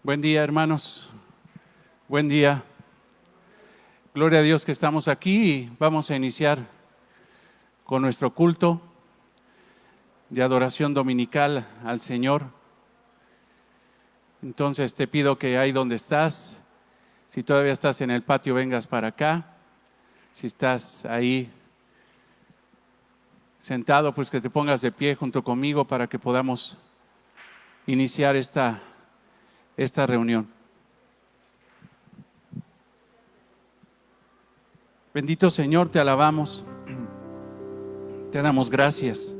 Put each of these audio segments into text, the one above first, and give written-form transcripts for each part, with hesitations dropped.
Buen día, hermanos. Buen día. Gloria a Dios que estamos aquí y vamos a iniciar con nuestro culto de adoración dominical al Señor. Entonces te pido que ahí donde estás, si todavía estás en el patio, vengas para acá. Si estás ahí sentado, pues que te pongas de pie junto conmigo para que podamos iniciar esta reunión. Bendito Señor, te alabamos, te damos gracias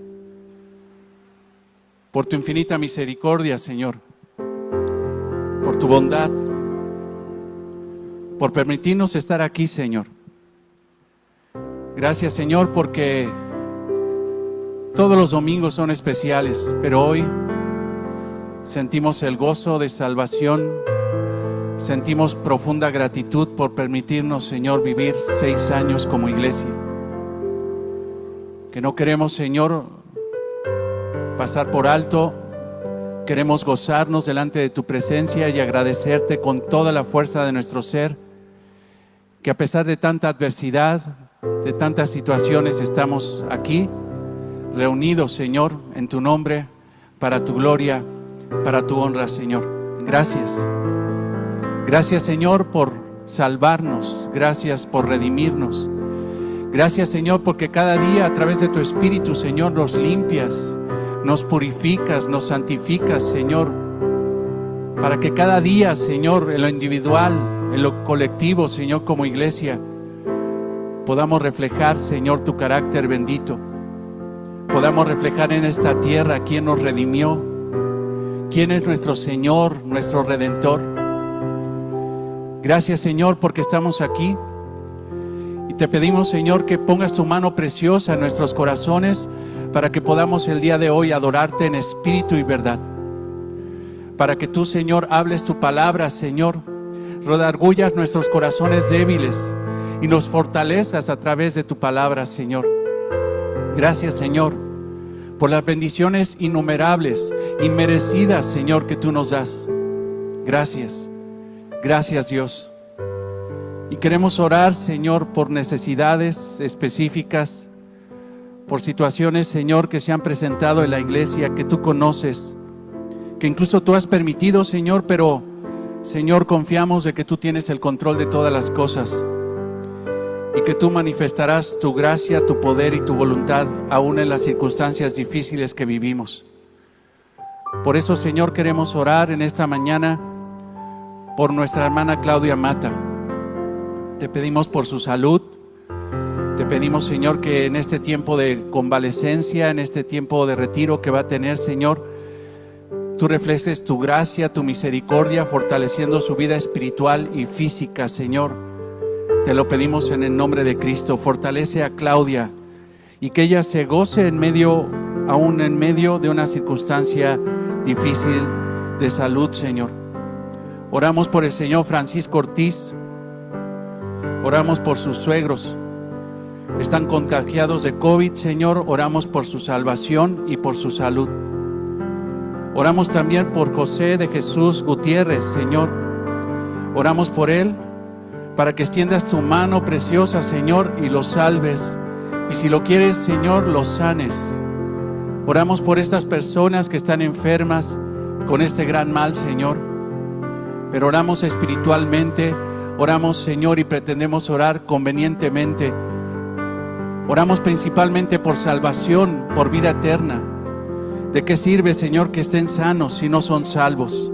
por tu infinita misericordia, Señor, por tu bondad, por permitirnos estar aquí, Señor. Gracias, Señor, porque todos los domingos son especiales, pero hoy sentimos el gozo de salvación, sentimos profunda gratitud por permitirnos, Señor, vivir 6 años como iglesia. Que no queremos, Señor, pasar por alto, queremos gozarnos delante de tu presencia y agradecerte con toda la fuerza de nuestro ser, que a pesar de tanta adversidad, de tantas situaciones, estamos aquí, reunidos, Señor, en tu nombre, para tu gloria, para tu honra, Señor. Gracias. Gracias, Señor, por salvarnos. Gracias por redimirnos. Gracias, Señor, porque cada día a través de tu Espíritu, Señor, nos limpias, nos purificas, nos santificas, Señor, para que cada día, Señor, en lo individual, en lo colectivo, Señor, como iglesia, podamos reflejar, Señor, tu carácter bendito. Podamos reflejar en esta tierra quién nos redimió, quién es nuestro Señor, nuestro Redentor. Gracias, Señor, porque estamos aquí y te pedimos, Señor, que pongas tu mano preciosa en nuestros corazones para que podamos el día de hoy adorarte en espíritu y verdad. Para que tú, Señor, hables tu palabra, Señor, redargullas nuestros corazones débiles y nos fortalezcas a través de tu palabra, Señor. Gracias, Señor, por las bendiciones innumerables, inmerecidas, Señor, que tú nos das. Gracias. Gracias, Dios. Y queremos orar, Señor, por necesidades específicas, por situaciones, Señor, que se han presentado en la iglesia, que tú conoces, que incluso tú has permitido, Señor, pero, Señor, confiamos de que tú tienes el control de todas las cosas y que tú manifestarás tu gracia, tu poder y tu voluntad aún en las circunstancias difíciles que vivimos. Por eso, Señor, queremos orar en esta mañana por nuestra hermana Claudia Mata. Te pedimos por su salud. Te pedimos, Señor, que en este tiempo de convalecencia, en este tiempo de retiro que va a tener, Señor, tú reflejes tu gracia, tu misericordia, fortaleciendo su vida espiritual y física, Señor. Te lo pedimos en el nombre de Cristo. Fortalece a Claudia y que ella se goce aún en medio de una circunstancia difícil de salud, Señor. Oramos por el señor Francisco Ortiz. Oramos por sus suegros. Están contagiados de COVID, Señor. Oramos por su salvación y por su salud. Oramos también por José de Jesús Gutiérrez, Señor. Oramos por él para que extiendas tu mano preciosa, Señor, y lo salves. Y si lo quieres, Señor, lo sanes. Oramos por estas personas que están enfermas con este gran mal, Señor. Pero oramos espiritualmente, oramos, Señor, y pretendemos orar convenientemente. Oramos principalmente por salvación, por vida eterna. ¿De qué sirve, Señor, que estén sanos si no son salvos?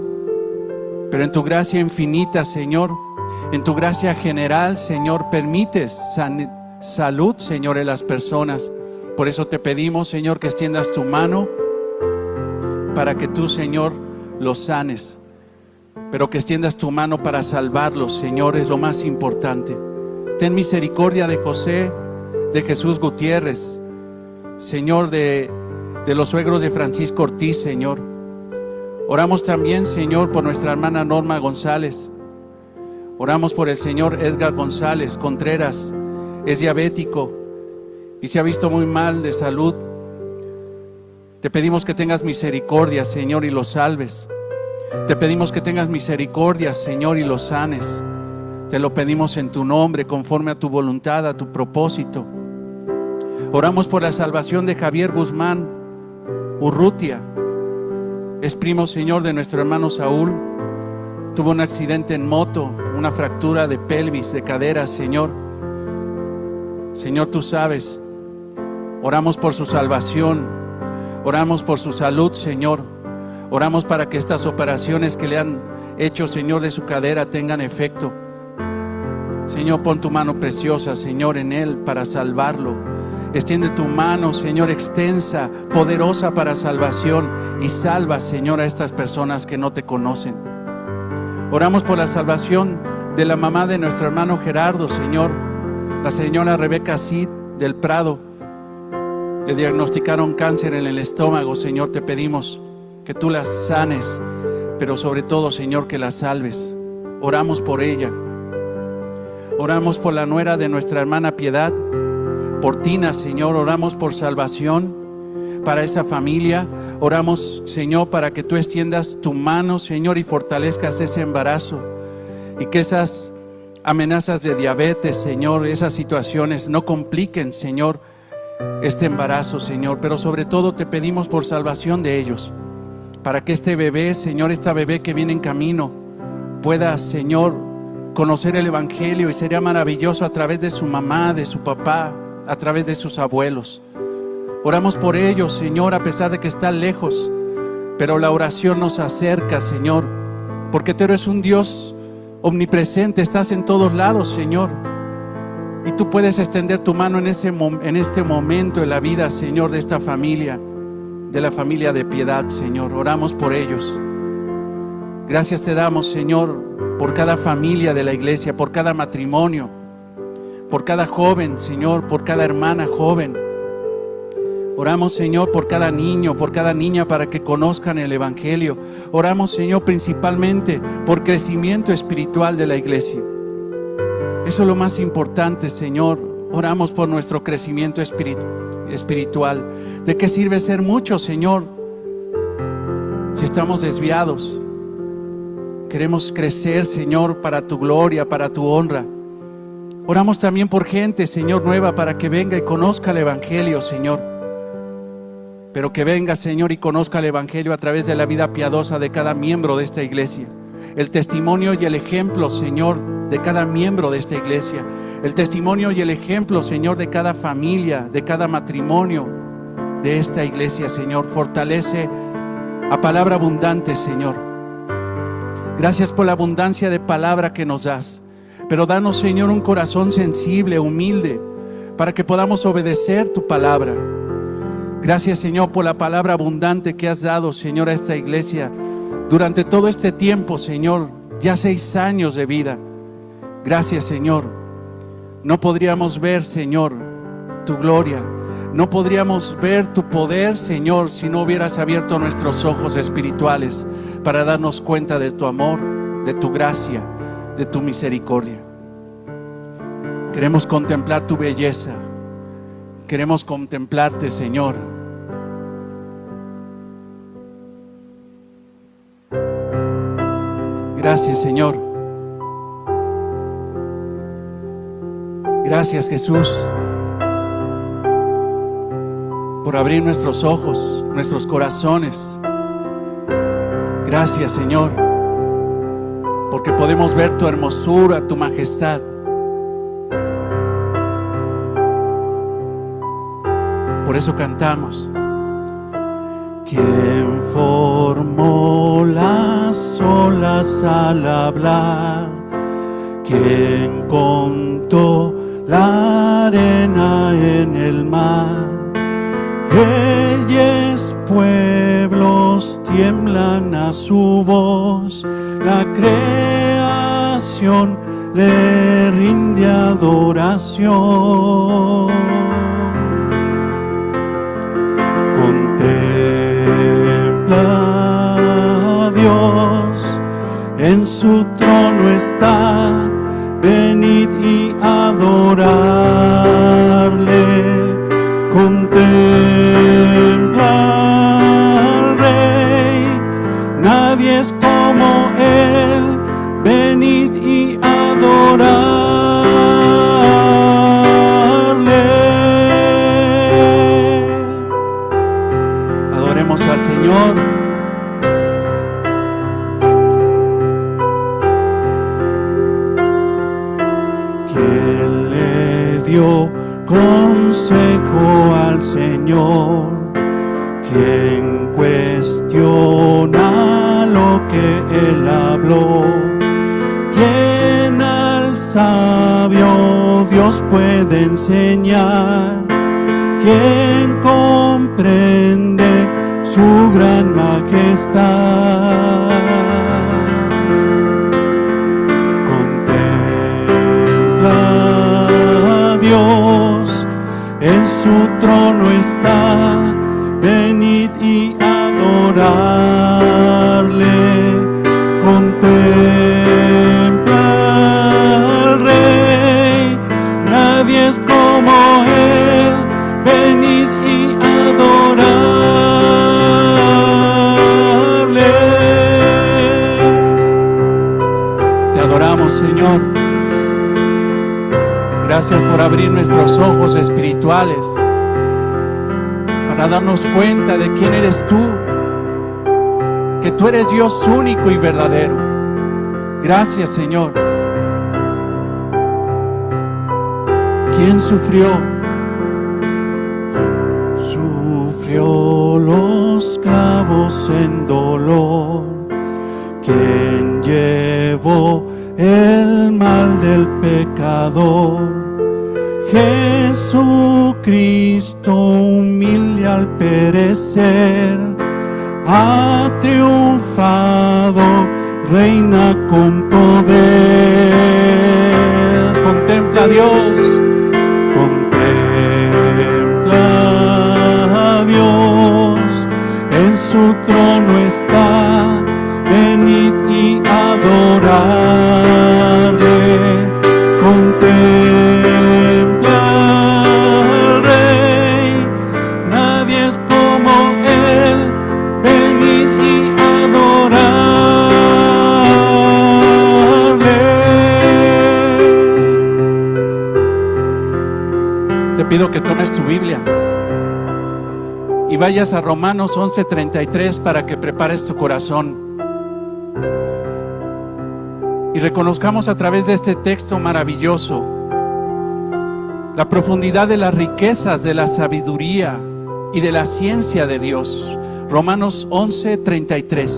Pero en tu gracia infinita, Señor, en tu gracia general, Señor, permites salud, Señor, en las personas. Por eso te pedimos, Señor, que extiendas tu mano para que tú, Señor, los sanes. Pero que extiendas tu mano para salvarlos, Señor, es lo más importante. Ten misericordia de José, de Jesús Gutiérrez, Señor, de los suegros de Francisco Ortiz, Señor. Oramos también, Señor, por nuestra hermana Norma González. Oramos por el señor Edgar González Contreras, es diabético y se ha visto muy mal de salud. Te pedimos que tengas misericordia, Señor, y lo salves. Te pedimos que tengas misericordia, Señor, y los sanes. Te lo pedimos en tu nombre, conforme a tu voluntad, a tu propósito. Oramos por la salvación de Javier Guzmán Urrutia. Es primo, Señor, de nuestro hermano Saúl. Tuvo un accidente en moto, una fractura de pelvis, de cadera, Señor. Señor, tú sabes. Oramos por su salvación. Oramos por su salud, Señor. Oramos para que estas operaciones que le han hecho, Señor, de su cadera tengan efecto. Señor, pon tu mano preciosa, Señor, en él para salvarlo. Extiende tu mano, Señor, extensa, poderosa para salvación, y salva, Señor, a estas personas que no te conocen. Oramos por la salvación de la mamá de nuestro hermano Gerardo, Señor, la señora Rebeca Cid del Prado. Le diagnosticaron cáncer en el estómago, Señor. Te pedimos que tú la sanes, pero sobre todo, Señor, que la salves. Oramos por ella. Oramos por la nuera de nuestra hermana Piedad, por Tina, Señor. Oramos por salvación para esa familia. Oramos, Señor, para que tú extiendas tu mano, Señor, y fortalezcas ese embarazo, y que esas amenazas de diabetes, Señor, esas situaciones no compliquen, Señor, este embarazo, Señor. Pero sobre todo te pedimos por salvación de ellos, para que este bebé, Señor, esta bebé que viene en camino, pueda, Señor, conocer el Evangelio, y sería maravilloso a través de su mamá, de su papá, a través de sus abuelos. Oramos por ellos, Señor, a pesar de que están lejos, pero la oración nos acerca, Señor, porque tú eres un Dios omnipresente, estás en todos lados, Señor, y tú puedes extender tu mano en este momento en la vida, Señor, de esta familia, de la familia de Piedad, Señor. Oramos por ellos. Gracias te damos, Señor, por cada familia de la iglesia, por cada matrimonio, por cada joven, Señor, por cada hermana joven. Oramos, Señor, por cada niño, por cada niña, para que conozcan el Evangelio. Oramos, Señor, principalmente por crecimiento espiritual de la iglesia. Eso es lo más importante, Señor. Oramos por nuestro crecimiento espiritual. ¿De qué sirve ser muchos, Señor, si estamos desviados? Queremos crecer, Señor, para tu gloria, para tu honra. Oramos también por gente, Señor, nueva, para que venga y conozca el Evangelio, Señor. Pero que venga, Señor, y conozca el Evangelio a través de la vida piadosa de cada miembro de esta iglesia. El testimonio y el ejemplo, Señor, de cada miembro de esta iglesia. El testimonio y el ejemplo, Señor, de cada familia, de cada matrimonio de esta iglesia, Señor. Fortalece a palabra abundante, Señor. Gracias por la abundancia de palabra que nos das. Pero danos, Señor, un corazón sensible, humilde, para que podamos obedecer tu palabra. Gracias, Señor, por la palabra abundante que has dado, Señor, a esta iglesia durante todo este tiempo, Señor, ya 6 años de vida. Gracias, Señor. No podríamos ver, Señor, tu gloria. No podríamos ver tu poder, Señor, si no hubieras abierto nuestros ojos espirituales para darnos cuenta de tu amor, de tu gracia, de tu misericordia. Queremos contemplar tu belleza. Queremos contemplarte, Señor. Gracias, Señor. Gracias, Jesús, por abrir nuestros ojos, nuestros corazones. Gracias, Señor, porque podemos ver tu hermosura, tu majestad. Por eso cantamos. ¿Quién formó las olas al hablar? ¿Quién contó la arena en el mar? Reyes, pueblos tiemblan a su voz, la creación le rinde adoración. Contempla a Dios, en su trono está, venid y adorarle. Contempla al Rey, nadie es como Señor. ¿Quién le dio consejo al Señor? ¿Quién cuestiona lo que Él habló? ¿Quién al sabio Dios puede enseñar? ¿Quién comprende su gran majestad? Contempla a Dios, en su trono está, venid y adorarle. Contempla al Rey, nadie es como Él, venid y adorarle. Te adoramos, Señor. Gracias por abrir nuestros ojos espirituales para darnos cuenta de quién eres tú, que tú eres Dios único y verdadero. Gracias, Señor. ¿Quién sufrió? Sufrió los clavos en dolor. ¿Quién llevó el mal del pecador? Jesucristo, humilde al perecer, ha triunfado, reina con poder. Contempla a Dios, contempla a Dios, en su trono está, venid y adorarle. Contempla al Rey, nadie es como Él, venid y adorarle. Te pido que tomes tu Biblia y vayas a Romanos 11:33 para que prepares tu corazón y reconozcamos a través de este texto maravilloso la profundidad de las riquezas de la sabiduría y de la ciencia de Dios. Romanos 11:33.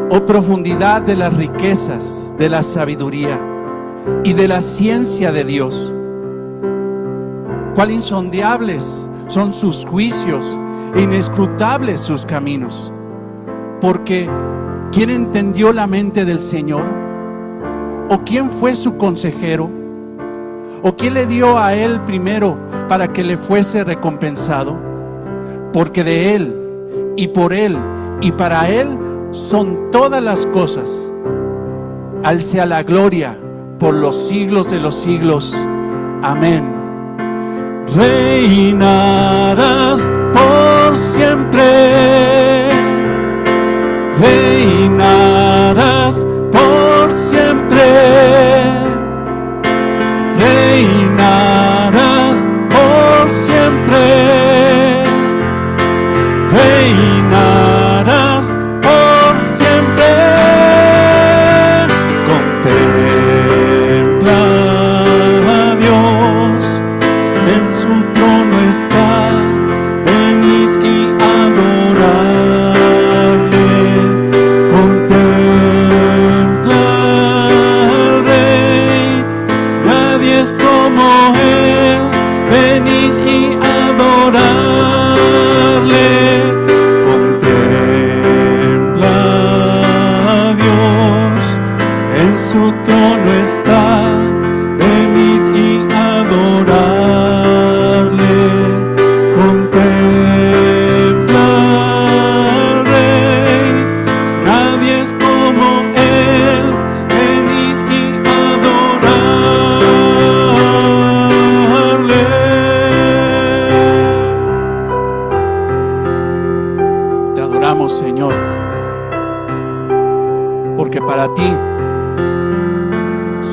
Oh profundidad de las riquezas de la sabiduría y de la ciencia de Dios. Cuán insondables son sus juicios e inescrutables sus caminos. Porque ¿quién entendió la mente del Señor? ¿O quién fue su consejero? ¿O quién le dio a Él primero para que le fuese recompensado? Porque de Él, y por Él, y para Él son todas las cosas. A Él sea la gloria por los siglos de los siglos. Amén. Reinarás por siempre. Reinarás por siempre. Reinarás por siempre. Reinarás por siempre. Contempla a Dios, en su trono está, venid y adorarle. Contempla al Rey, nadie es como Él, venid y adorarle. Contempla a Dios, en su trono está, venid y adorarle. Contempla al Rey, nadie es como Él, venid y adorarle. Te adoramos, Señor, porque para ti,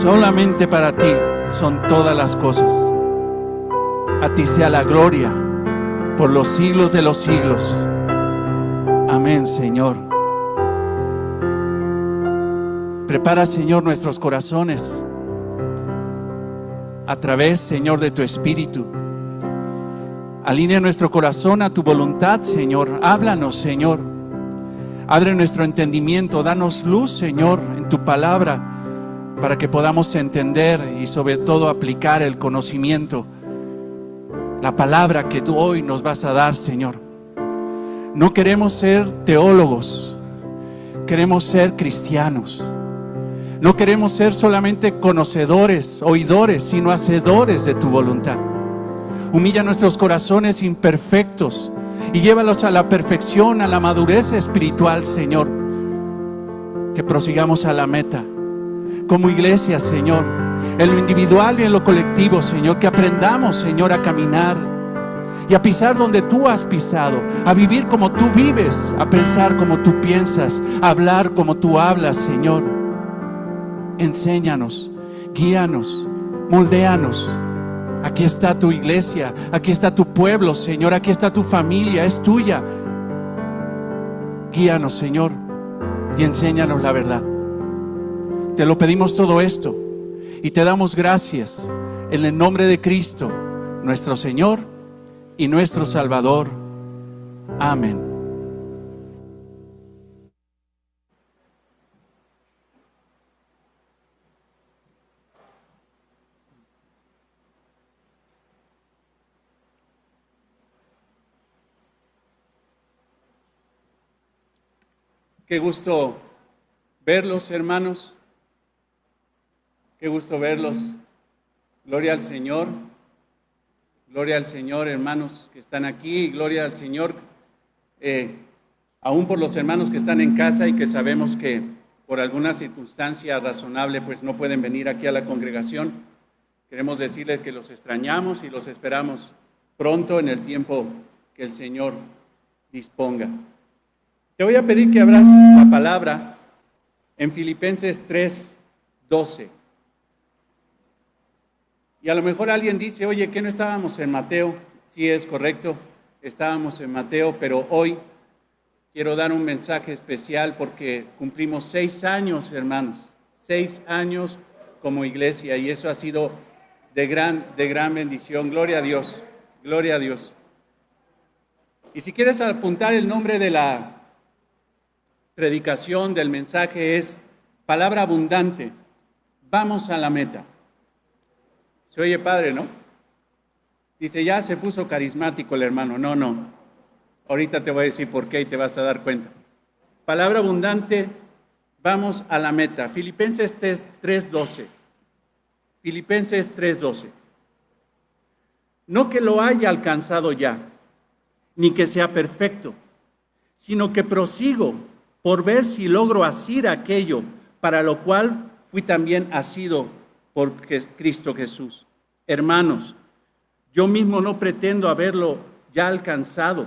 solamente para ti, son todas las cosas. A ti sea la gloria por los siglos de los siglos. Amén, Señor. Prepara, Señor, nuestros corazones a través, Señor, de tu Espíritu. Alinea nuestro corazón a tu voluntad, Señor. Háblanos, Señor. Abre nuestro entendimiento. Danos luz, Señor, en tu palabra, para que podamos entender y sobre todo aplicar el conocimiento, la palabra que tú hoy nos vas a dar, Señor. No queremos ser teólogos, queremos ser cristianos. No queremos ser solamente conocedores, oidores, sino hacedores de tu voluntad. Humilla nuestros corazones imperfectos y llévalos a la perfección, a la madurez espiritual, Señor. Que prosigamos a la meta como iglesia, Señor, en lo individual y en lo colectivo, Señor. Que aprendamos, Señor, a caminar y a pisar donde tú has pisado, a vivir como tú vives, a pensar como tú piensas, a hablar como tú hablas, Señor. Enséñanos, guíanos, moldéanos. Aquí está tu iglesia, aquí está tu pueblo, Señor, aquí está tu familia, es tuya. Guíanos, Señor, y enséñanos la verdad. Te lo pedimos todo esto y te damos gracias en el nombre de Cristo, nuestro Señor y nuestro Salvador. Amén. Qué gusto verlos, hermanos. Qué gusto verlos. Gloria al Señor. Gloria al Señor, hermanos que están aquí. Gloria al Señor, aún por los hermanos que están en casa y que sabemos que por alguna circunstancia razonable pues no pueden venir aquí a la congregación. Queremos decirles que los extrañamos y los esperamos pronto en el tiempo que el Señor disponga. Te voy a pedir que abras la palabra en Filipenses 3:12. Y a lo mejor alguien dice, oye, ¿qué no estábamos en Mateo? Sí, es correcto, estábamos en Mateo, pero hoy quiero dar un mensaje especial porque cumplimos 6 años, hermanos, 6 años como iglesia, y eso ha sido de gran bendición. Gloria a Dios, gloria a Dios. Y si quieres apuntar el nombre de la predicación, del mensaje, es palabra abundante. Vamos a la meta. Se oye padre, ¿no? Dice, ya se puso carismático el hermano. No. Ahorita te voy a decir por qué y te vas a dar cuenta. Palabra abundante, vamos a la meta. Filipenses 3:12. Filipenses 3:12. No que lo haya alcanzado ya, ni que sea perfecto, sino que prosigo por ver si logro asir aquello para lo cual fui también asido por Cristo Jesús. Hermanos, yo mismo no pretendo haberlo ya alcanzado,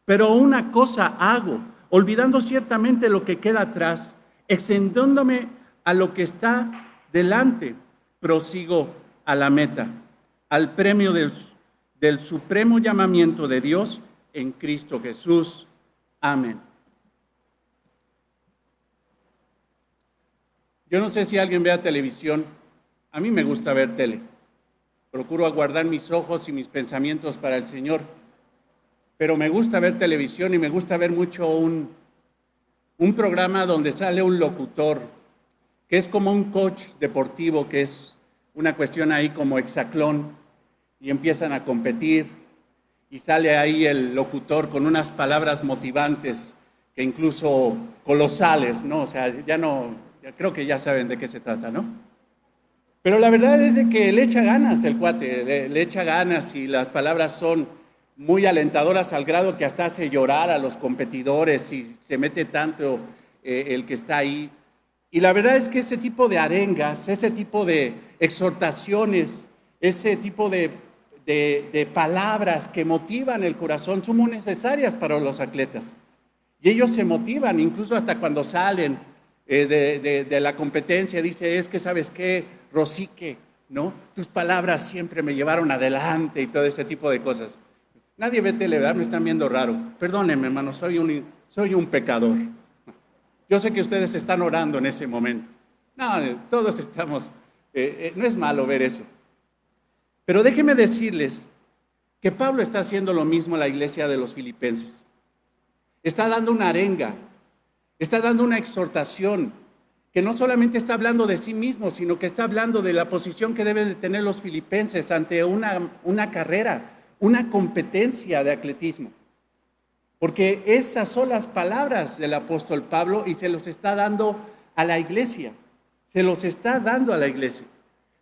pero una cosa hago, olvidando ciertamente lo que queda atrás, extendiéndome a lo que está delante, prosigo a la meta, al premio del supremo llamamiento de Dios en Cristo Jesús. Amén. Yo no sé si alguien vea televisión. A mí me gusta ver tele. Procuro aguardar mis ojos y mis pensamientos para el Señor. Pero me gusta ver televisión y me gusta ver mucho un programa donde sale un locutor, que es como un coach deportivo, que es una cuestión ahí como hexatlón, y empiezan a competir, y sale ahí el locutor con unas palabras motivantes, que incluso colosales, ¿no? O sea, creo que ya saben de qué se trata, ¿no? Pero la verdad es de que le echa ganas el cuate, le echa ganas, y las palabras son muy alentadoras al grado que hasta hace llorar a los competidores y se mete tanto el que está ahí. Y la verdad es que ese tipo de arengas, ese tipo de exhortaciones, ese tipo de palabras que motivan el corazón son muy necesarias para los atletas. Y ellos se motivan, incluso hasta cuando salen de la competencia, dice, es que ¿sabes qué? Rosique, ¿no? Tus palabras siempre me llevaron adelante y todo ese tipo de cosas. Nadie ve tele, ¿verdad? Me están viendo raro. Perdónenme, hermano, soy un pecador. Yo sé que ustedes están orando en ese momento. No, todos estamos, no es malo ver eso. Pero déjenme decirles que Pablo está haciendo lo mismo en la iglesia de los filipenses. Está dando una arenga, está dando una exhortación, que no solamente está hablando de sí mismo, sino que está hablando de la posición que deben de tener los filipenses ante una carrera, una competencia de atletismo. Porque esas son las palabras del apóstol Pablo y se los está dando a la iglesia. Se los está dando a la iglesia.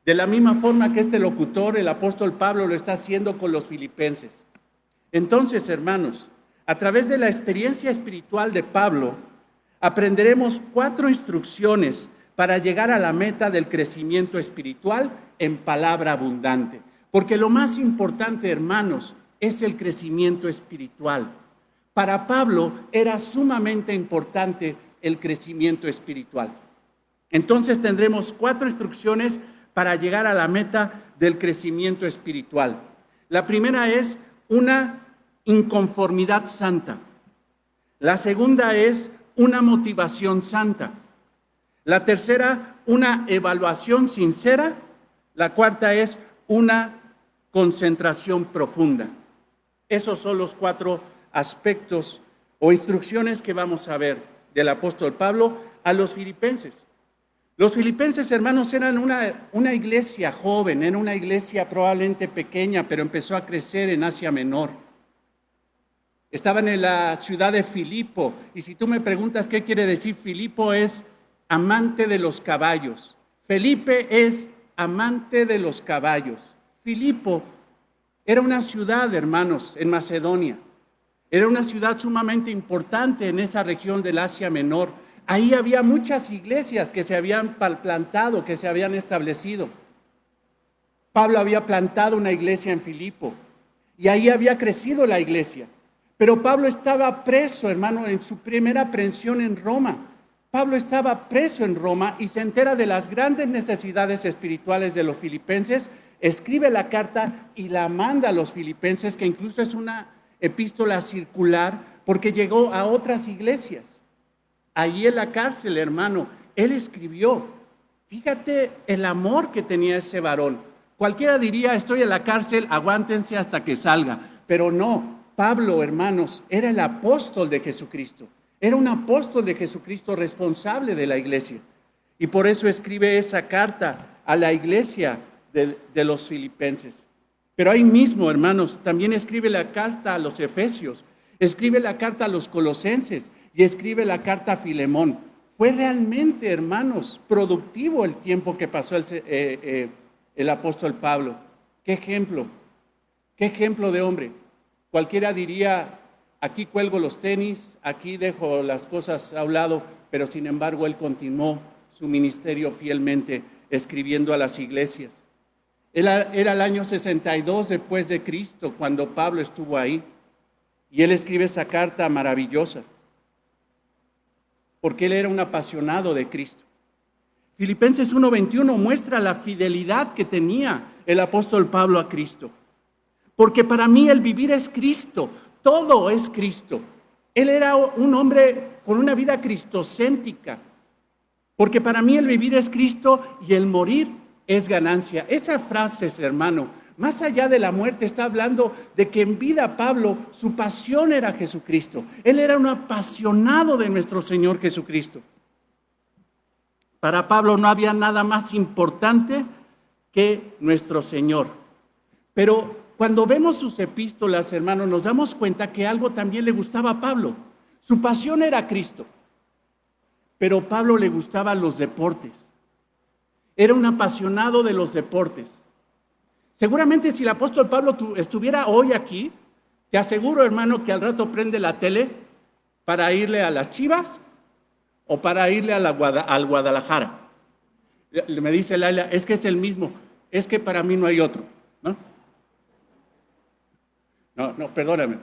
De la misma forma que este locutor, el apóstol Pablo, lo está haciendo con los filipenses. Entonces, hermanos, a través de la experiencia espiritual de Pablo, aprenderemos 4 instrucciones para llegar a la meta del crecimiento espiritual en palabra abundante. Porque lo más importante, hermanos, es el crecimiento espiritual. Para Pablo era sumamente importante el crecimiento espiritual. Entonces tendremos 4 instrucciones para llegar a la meta del crecimiento espiritual. La primera es una inconformidad santa. La segunda es una motivación santa. La tercera, una evaluación sincera. La cuarta es una concentración profunda. Esos son los 4 aspectos o instrucciones que vamos a ver del apóstol Pablo a los filipenses. Los filipenses, hermanos, eran una iglesia joven, era una iglesia probablemente pequeña, pero empezó a crecer en Asia Menor. Estaban en la ciudad de Filipo, y si tú me preguntas qué quiere decir Filipo, es amante de los caballos. Felipe es amante de los caballos. Filipo era una ciudad, hermanos, en Macedonia. Era una ciudad sumamente importante en esa región del Asia Menor. Ahí había muchas iglesias que se habían plantado, que se habían establecido. Pablo había plantado una iglesia en Filipo y ahí había crecido la iglesia. Pero Pablo estaba preso, hermano, en su primera aprehensión en Roma. Pablo estaba preso en Roma y se entera de las grandes necesidades espirituales de los filipenses, escribe la carta y la manda a los filipenses, que incluso es una epístola circular, porque llegó a otras iglesias. Ahí en la cárcel, hermano, él escribió. Fíjate el amor que tenía ese varón. Cualquiera diría, estoy en la cárcel, aguántense hasta que salga. Pero no, Pablo, hermanos, era el apóstol de Jesucristo. Era un apóstol de Jesucristo responsable de la iglesia. Y por eso escribe esa carta a la iglesia de los filipenses. Pero ahí mismo, hermanos, también escribe la carta a los efesios, escribe la carta a los colosenses y escribe la carta a Filemón. Fue realmente, hermanos, productivo el tiempo que pasó el apóstol Pablo. Qué ejemplo de hombre. Cualquiera diría, aquí cuelgo los tenis, aquí dejo las cosas a un lado, pero sin embargo él continuó su ministerio fielmente escribiendo a las iglesias. Era el año 62 después de Cristo cuando Pablo estuvo ahí y él escribe esa carta maravillosa porque él era un apasionado de Cristo. Filipenses 1:21 muestra la fidelidad que tenía el apóstol Pablo a Cristo. Porque para mí el vivir es Cristo, todo es Cristo. Él era un hombre con una vida cristocéntrica. Porque para mí el vivir es Cristo y el morir es ganancia. Esa frase, hermano, más allá de la muerte, está hablando de que en vida Pablo, su pasión era Jesucristo. Él era un apasionado de nuestro Señor Jesucristo. Para Pablo no había nada más importante que nuestro Señor. Pero cuando vemos sus epístolas, hermanos, nos damos cuenta que algo también le gustaba a Pablo. Su pasión era Cristo. Pero Pablo le gustaban los deportes. Era un apasionado de los deportes. Seguramente si el apóstol Pablo estuviera hoy aquí, te aseguro, hermano, que al rato prende la tele para irle a las Chivas o para irle al Guadalajara. Me dice Laila, es que es el mismo, es que para mí no hay otro, ¿no? No, perdóname.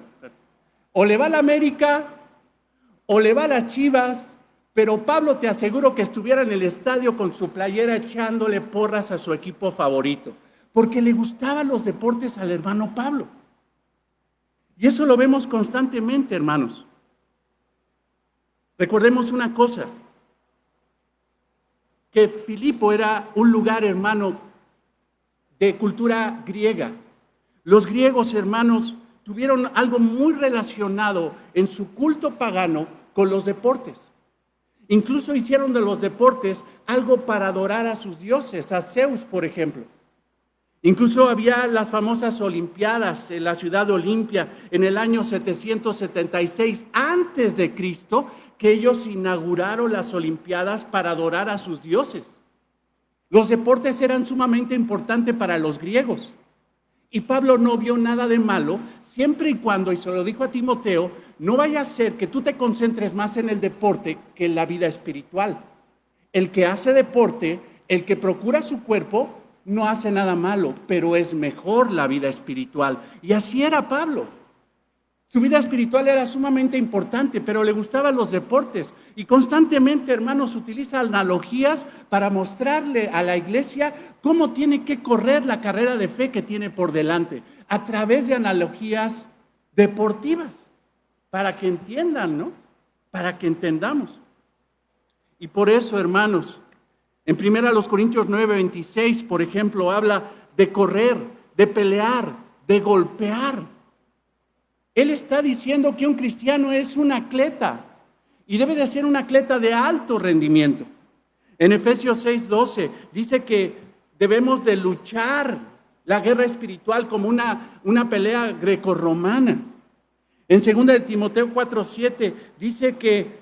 O le va a la América o le va a las Chivas, pero Pablo te aseguro que estuviera en el estadio con su playera echándole porras a su equipo favorito, porque le gustaban los deportes al hermano Pablo. Y eso lo vemos constantemente, hermanos. Recordemos una cosa, que Filipo era un lugar, hermano, de cultura griega. Los griegos, hermanos, tuvieron algo muy relacionado en su culto pagano con los deportes. Incluso hicieron de los deportes algo para adorar a sus dioses, a Zeus, por ejemplo. Incluso había las famosas Olimpiadas en la ciudad de Olimpia en el año 776 antes de Cristo, que ellos inauguraron las Olimpiadas para adorar a sus dioses. Los deportes eran sumamente importantes para los griegos. Y Pablo no vio nada de malo, siempre y cuando, y se lo dijo a Timoteo, no vaya a ser que tú te concentres más en el deporte que en la vida espiritual. El que hace deporte, el que procura su cuerpo, no hace nada malo, pero es mejor la vida espiritual. Y así era Pablo. Su vida espiritual era sumamente importante, pero le gustaban los deportes. Y constantemente, hermanos, utiliza analogías para mostrarle a la iglesia cómo tiene que correr la carrera de fe que tiene por delante, a través de analogías deportivas, para que entiendan, ¿no? Para que entendamos. Y por eso, hermanos, en 1 Corintios 9:26, por ejemplo, habla de correr, de pelear, de golpear. Él está diciendo que un cristiano es un atleta y debe de ser un atleta de alto rendimiento. En Efesios 6:12 dice que debemos de luchar la guerra espiritual como una pelea grecorromana. En 2 de Timoteo 4:7 dice que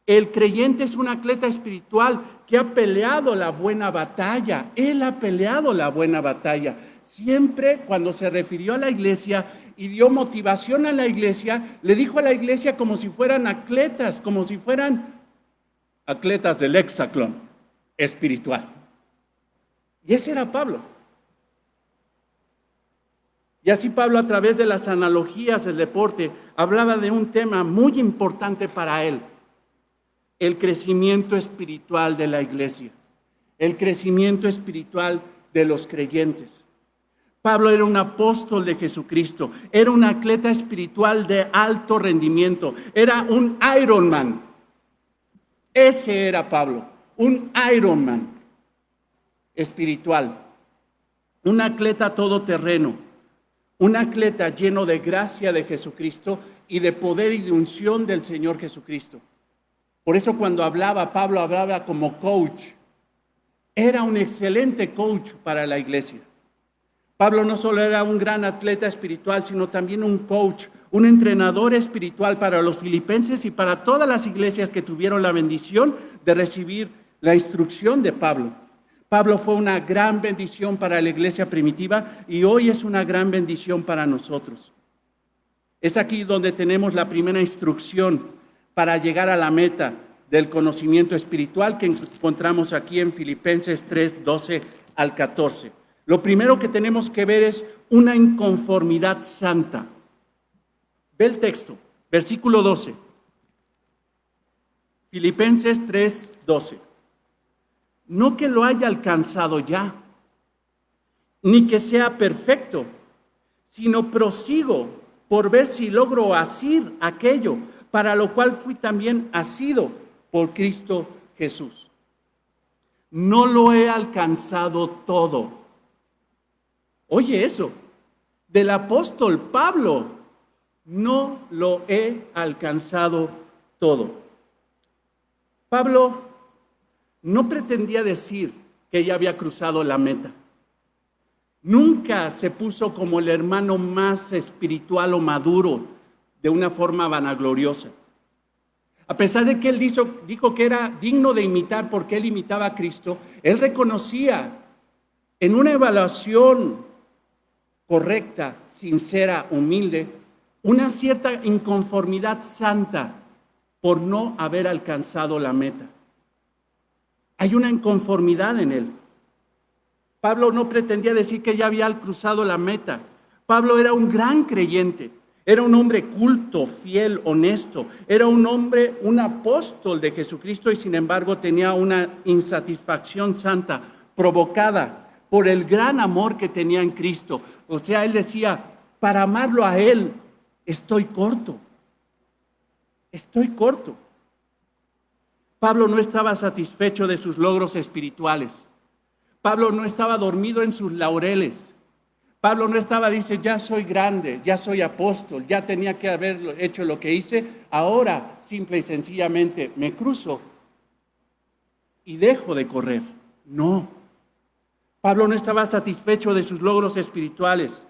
el creyente es un atleta espiritual que ha peleado la buena batalla. Él ha peleado la buena batalla. Siempre cuando se refirió a la iglesia y dio motivación a la iglesia, le dijo a la iglesia como si fueran atletas, como si fueran atletas del hexatlón espiritual. Y ese era Pablo. Y así Pablo, a través de las analogías del deporte, hablaba de un tema muy importante para él: el crecimiento espiritual de la iglesia, el crecimiento espiritual de los creyentes. Pablo era un apóstol de Jesucristo, era un atleta espiritual de alto rendimiento, era un Ironman. Ese era Pablo, un Ironman espiritual, un atleta todoterreno, un atleta lleno de gracia de Jesucristo y de poder y de unción del Señor Jesucristo. Por eso cuando Pablo hablaba como coach. Era un excelente coach para la iglesia. Pablo no solo era un gran atleta espiritual, sino también un coach, un entrenador espiritual para los filipenses y para todas las iglesias que tuvieron la bendición de recibir la instrucción de Pablo. Pablo fue una gran bendición para la iglesia primitiva y hoy es una gran bendición para nosotros. Es aquí donde tenemos la primera instrucción para llegar a la meta del conocimiento espiritual que encontramos aquí en Filipenses 3:12 al 14. Lo primero que tenemos que ver es una inconformidad santa. Ve el texto, versículo 12. Filipenses 3:12. No que lo haya alcanzado ya, ni que sea perfecto, sino prosigo por ver si logro asir aquello para lo cual fui también asido por Cristo Jesús. No lo he alcanzado todo. Oye eso, del apóstol Pablo, no lo he alcanzado todo. Pablo no pretendía decir que ya había cruzado la meta. Nunca se puso como el hermano más espiritual o maduro de una forma vanagloriosa. A pesar de que él dijo que era digno de imitar porque él imitaba a Cristo, él reconocía en una evaluación correcta, sincera, humilde, una cierta inconformidad santa por no haber alcanzado la meta. Hay una inconformidad en él. Pablo no pretendía decir que ya había cruzado la meta. Pablo era un gran creyente, era un hombre culto, fiel, honesto, era un hombre, un apóstol de Jesucristo y sin embargo tenía una insatisfacción santa provocada por el gran amor que tenía en Cristo. O sea, él decía, para amarlo a él, estoy corto. Estoy corto. Pablo no estaba satisfecho de sus logros espirituales. Pablo no estaba dormido en sus laureles. Pablo no estaba, dice, ya soy grande, ya soy apóstol, ya tenía que haber hecho lo que hice, ahora simple y sencillamente me cruzo y dejo de correr. No. Pablo no estaba satisfecho de sus logros espirituales.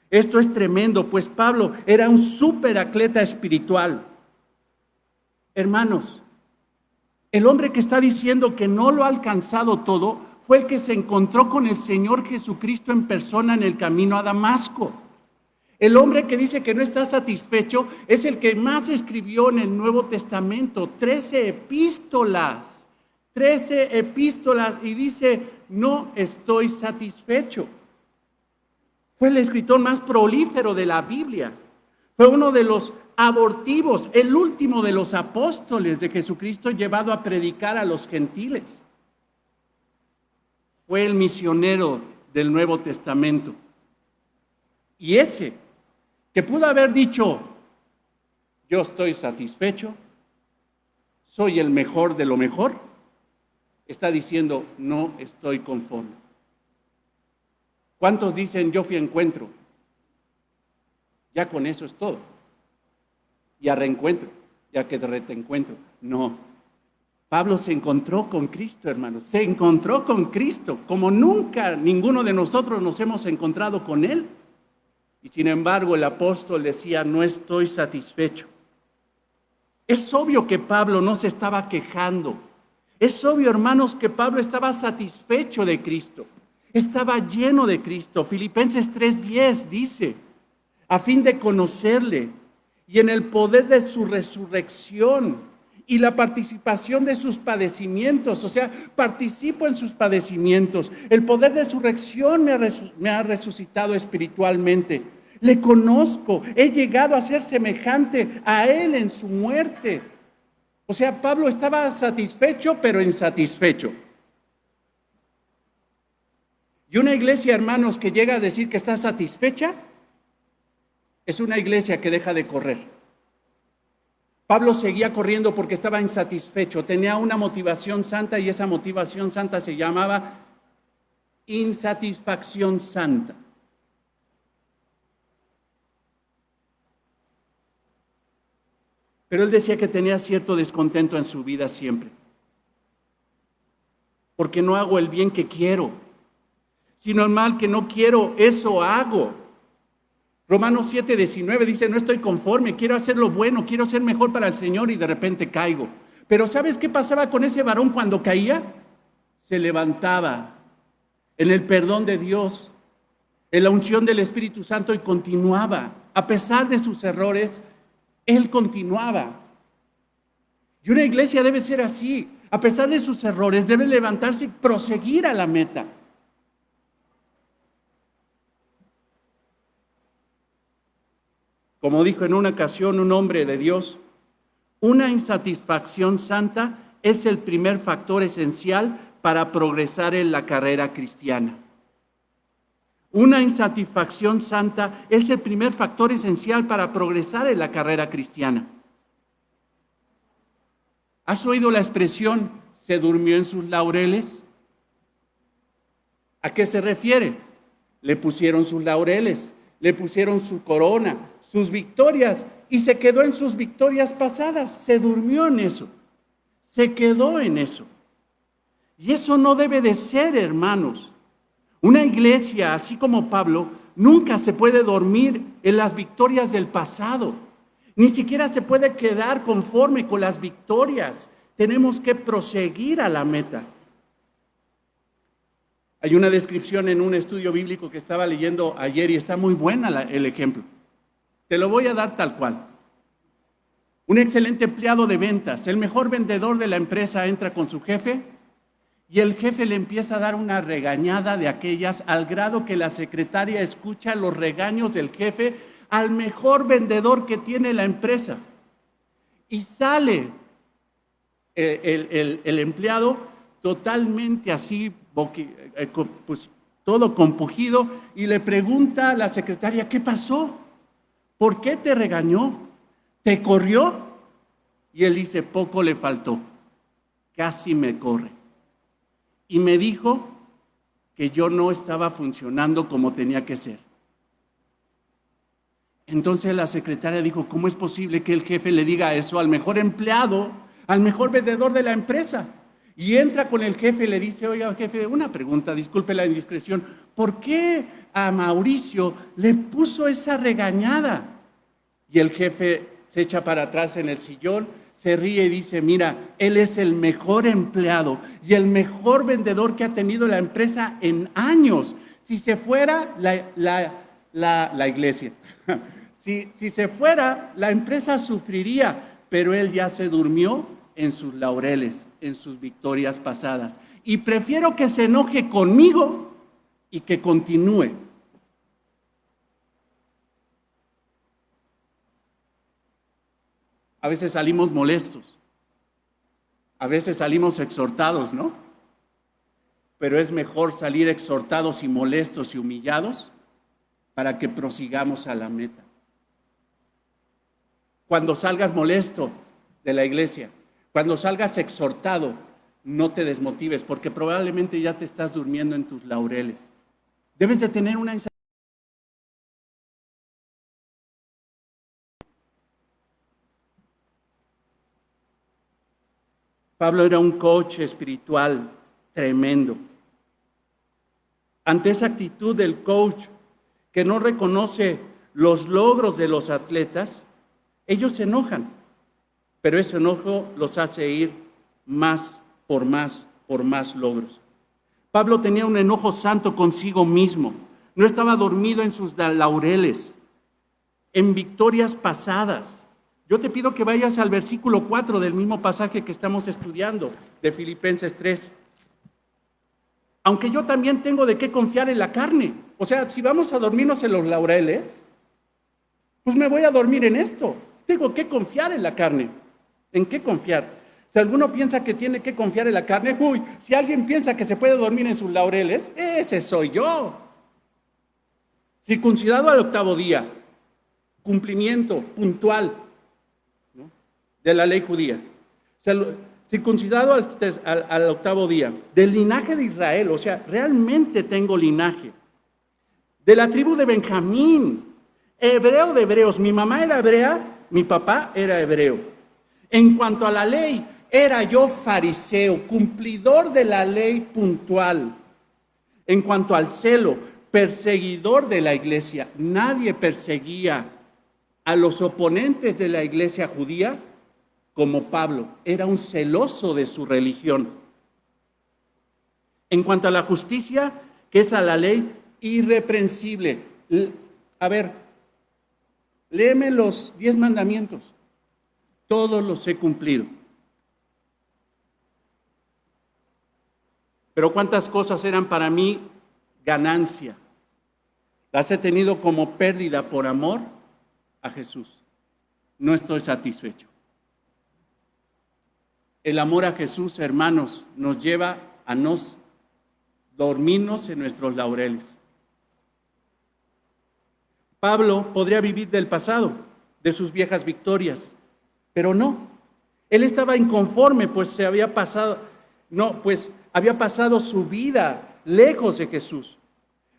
Esto es tremendo, pues Pablo era un superatleta espiritual. Hermanos, el hombre que está diciendo que no lo ha alcanzado todo fue el que se encontró con el Señor Jesucristo en persona en el camino a Damasco. El hombre que dice que no está satisfecho es el que más escribió en el Nuevo Testamento, 13 epístolas, y dice, no estoy satisfecho. Fue el escritor más prolífero de la Biblia. Fue uno de los abortivos, el último de los apóstoles de Jesucristo llevado a predicar a los gentiles. Fue el misionero del Nuevo Testamento. Y ese que pudo haber dicho, yo estoy satisfecho, soy el mejor de lo mejor, está diciendo, no estoy conforme. ¿Cuántos dicen, yo fui a encuentro? Ya con eso es todo. Y a reencuentro, ya que de reencuentro. No. Pablo se encontró con Cristo, hermanos. Se encontró con Cristo, como nunca ninguno de nosotros nos hemos encontrado con Él. Y sin embargo, el apóstol decía, no estoy satisfecho. Es obvio que Pablo no se estaba quejando. Es obvio, hermanos, que Pablo estaba satisfecho de Cristo. Estaba lleno de Cristo. Filipenses 3:10 dice, a fin de conocerle y en el poder de su resurrección y la participación de sus padecimientos, o sea, participo en sus padecimientos. El poder de su resurrección me ha resucitado espiritualmente. Le conozco, he llegado a ser semejante a Él en su muerte. O sea, Pablo estaba satisfecho, pero insatisfecho. Y una iglesia, hermanos, que llega a decir que está satisfecha, es una iglesia que deja de correr. Pablo seguía corriendo porque estaba insatisfecho, tenía una motivación santa y esa motivación santa se llamaba insatisfacción santa. Pero él decía que tenía cierto descontento en su vida siempre, porque no hago el bien que quiero, sino el mal que no quiero, eso hago. Romanos 7:19 dice, no estoy conforme, quiero hacer lo bueno, quiero ser mejor para el Señor y de repente caigo. Pero ¿sabes qué pasaba con ese varón cuando caía? Se levantaba en el perdón de Dios, en la unción del Espíritu Santo y continuaba. A pesar de sus errores, él continuaba. Y una iglesia debe ser así. A pesar de sus errores, debe levantarse y proseguir a la meta. Como dijo en una ocasión un hombre de Dios, una insatisfacción santa es el primer factor esencial para progresar en la carrera cristiana. Una insatisfacción santa es el primer factor esencial para progresar en la carrera cristiana. ¿Has oído la expresión, se durmió en sus laureles? ¿A qué se refiere? Le pusieron sus laureles, le pusieron su corona, sus victorias, y se quedó en sus victorias pasadas, se durmió en eso, se quedó en eso. Y eso no debe de ser, hermanos. Una iglesia, así como Pablo, nunca se puede dormir en las victorias del pasado, ni siquiera se puede quedar conforme con las victorias. Tenemos que proseguir a la meta. Hay una descripción en un estudio bíblico que estaba leyendo ayer y está muy buena el ejemplo. Te lo voy a dar tal cual. Un excelente empleado de ventas, el mejor vendedor de la empresa, entra con su jefe y el jefe le empieza a dar una regañada de aquellas al grado que la secretaria escucha los regaños del jefe al mejor vendedor que tiene la empresa. Y sale el empleado totalmente así, pues todo compungido, y le pregunta a la secretaria, ¿qué pasó? ¿Por qué te regañó? ¿Te corrió? Y él dice, poco le faltó, casi me corre. Y me dijo que yo no estaba funcionando como tenía que ser. Entonces la secretaria dijo, ¿cómo es posible que el jefe le diga eso al mejor empleado, al mejor vendedor de la empresa? Y entra con el jefe y le dice, oiga, jefe, una pregunta, disculpe la indiscreción, ¿por qué a Mauricio le puso esa regañada? Y el jefe se echa para atrás en el sillón, se ríe y dice, mira, él es el mejor empleado y el mejor vendedor que ha tenido la empresa en años. Si se fuera la iglesia, si se fuera, la empresa sufriría, pero él ya se durmió en sus laureles, en sus victorias pasadas. Y prefiero que se enoje conmigo y que continúe. A veces salimos molestos, a veces salimos exhortados, ¿no? Pero es mejor salir exhortados y molestos y humillados para que prosigamos a la meta. Cuando salgas molesto de la iglesia, cuando salgas exhortado, no te desmotives, porque probablemente ya te estás durmiendo en tus laureles. Debes de tener una enseñanza. Pablo era un coach espiritual tremendo. Ante esa actitud del coach que no reconoce los logros de los atletas, ellos se enojan, pero ese enojo los hace ir más por más logros. Pablo tenía un enojo santo consigo mismo, no estaba dormido en sus laureles, en victorias pasadas. Yo te pido que vayas al versículo 4 del mismo pasaje que estamos estudiando, de Filipenses 3. Aunque yo también tengo de qué confiar en la carne. O sea, si vamos a dormirnos en los laureles, pues me voy a dormir en esto. Tengo que confiar en la carne. ¿En qué confiar? Si alguno piensa que tiene que confiar en la carne, si alguien piensa que se puede dormir en sus laureles, ese soy yo. Circuncidado al 8º día, cumplimiento puntual, ¿no?, de la ley judía. O sea, circuncidado al 8º día, del linaje de Israel, o sea, realmente tengo linaje. De la tribu de Benjamín, hebreo de hebreos. Mi mamá era hebrea, mi papá era hebreo. En cuanto a la ley, era yo fariseo, cumplidor de la ley puntual. En cuanto al celo, perseguidor de la iglesia. Nadie perseguía a los oponentes de la iglesia judía como Pablo. Era un celoso de su religión. En cuanto a la justicia, que es a la ley, irreprensible. A ver, léeme los 10 mandamientos. Todos los he cumplido. Pero cuántas cosas eran para mí ganancia. Las he tenido como pérdida por amor a Jesús. No estoy satisfecho. El amor a Jesús, hermanos, nos lleva a no dormirnos en nuestros laureles. Pablo podría vivir del pasado, de sus viejas victorias, pero no. Él estaba inconforme, pues había pasado su vida lejos de Jesús.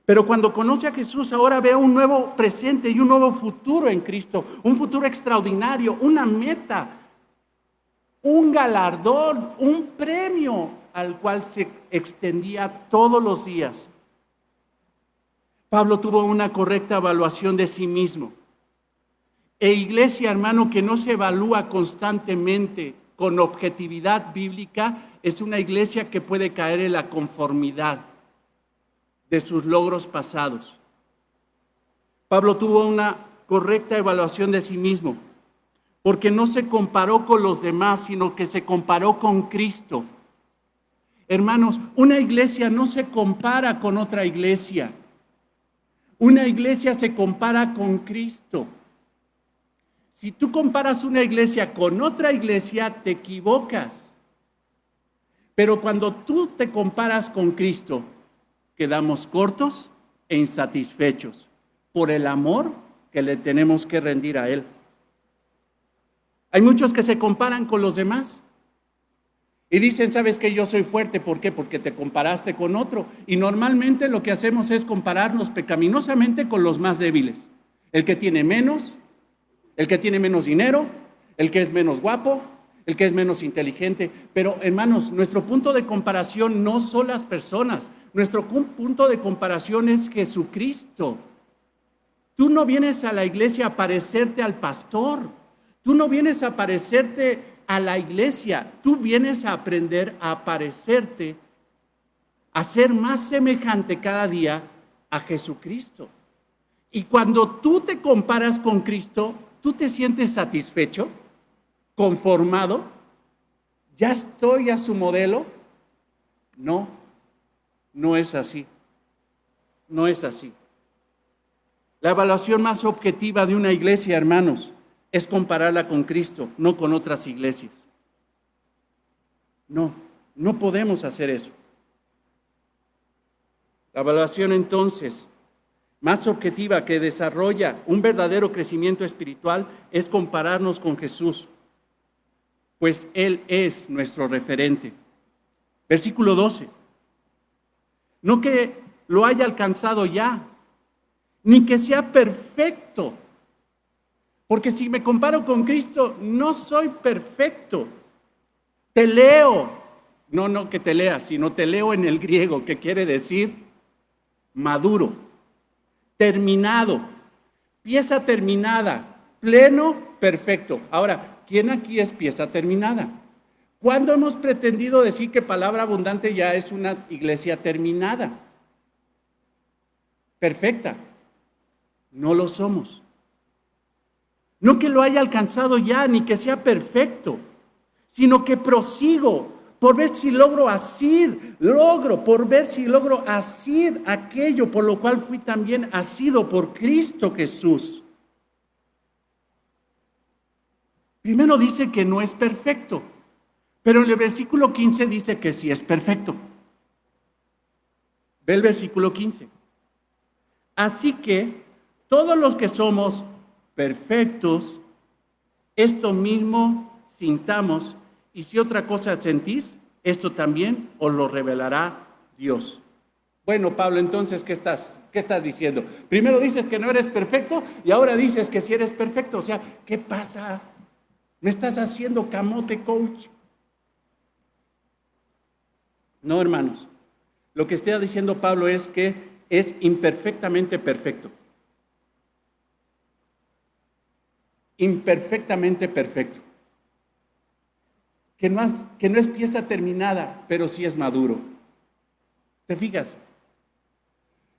Pero cuando conoce a Jesús, ahora ve un nuevo presente y un nuevo futuro en Cristo, un futuro extraordinario, una meta, un galardón, un premio al cual se extendía todos los días. Pablo tuvo una correcta evaluación de sí mismo. Iglesia, hermano, que no se evalúa constantemente con objetividad bíblica, es una iglesia que puede caer en la conformidad de sus logros pasados. Pablo tuvo una correcta evaluación de sí mismo, porque no se comparó con los demás, sino que se comparó con Cristo. Hermanos, una iglesia no se compara con otra iglesia. Una iglesia se compara con Cristo. Si tú comparas una iglesia con otra iglesia, te equivocas. Pero cuando tú te comparas con Cristo, quedamos cortos e insatisfechos por el amor que le tenemos que rendir a Él. Hay muchos que se comparan con los demás y dicen, ¿sabes qué? Yo soy fuerte. ¿Por qué? Porque te comparaste con otro. Y normalmente lo que hacemos es compararnos pecaminosamente con los más débiles. El que tiene menos dinero, el que es menos guapo, el que es menos inteligente. Pero hermanos, nuestro punto de comparación no son las personas. Nuestro punto de comparación es Jesucristo. Tú no vienes a la iglesia a parecerte al pastor. Tú no vienes a parecerte a la iglesia. Tú vienes a aprender a parecerte, a ser más semejante cada día a Jesucristo. Y cuando tú te comparas con Cristo, ¿tú te sientes satisfecho? ¿Conformado? ¿Ya estoy a su modelo? No, no es así. No es así. La evaluación más objetiva de una iglesia, hermanos, es compararla con Cristo, no con otras iglesias. No podemos hacer eso. La evaluación entonces más objetiva que desarrolla un verdadero crecimiento espiritual es compararnos con Jesús, pues Él es nuestro referente. Versículo 12. No que lo haya alcanzado ya, ni que sea perfecto. Porque si me comparo con Cristo, no soy perfecto. Te leo. No que te leas, sino te leo en el griego, que quiere decir maduro, terminado, pieza terminada, pleno, perfecto. Ahora, ¿quién aquí es pieza terminada? ¿Cuándo hemos pretendido decir que Palabra Abundante ya es una iglesia terminada? Perfecta. No lo somos. No que lo haya alcanzado ya, ni que sea perfecto, sino que prosigo por ver si logro asir aquello por lo cual fui también asido por Cristo Jesús. Primero dice que no es perfecto, pero en el versículo 15 dice que sí es perfecto. Ve el versículo 15. Así que todos los que somos perfectos, esto mismo sintamos, y si otra cosa sentís, esto también os lo revelará Dios. Bueno, Pablo, entonces, ¿qué estás diciendo? Primero dices que no eres perfecto y ahora dices que sí eres perfecto. O sea, ¿qué pasa? ¿Me estás haciendo camote, coach? No, hermanos. Lo que está diciendo Pablo es que es imperfectamente perfecto. Imperfectamente perfecto. Que no es pieza terminada, pero sí es maduro. ¿Te fijas?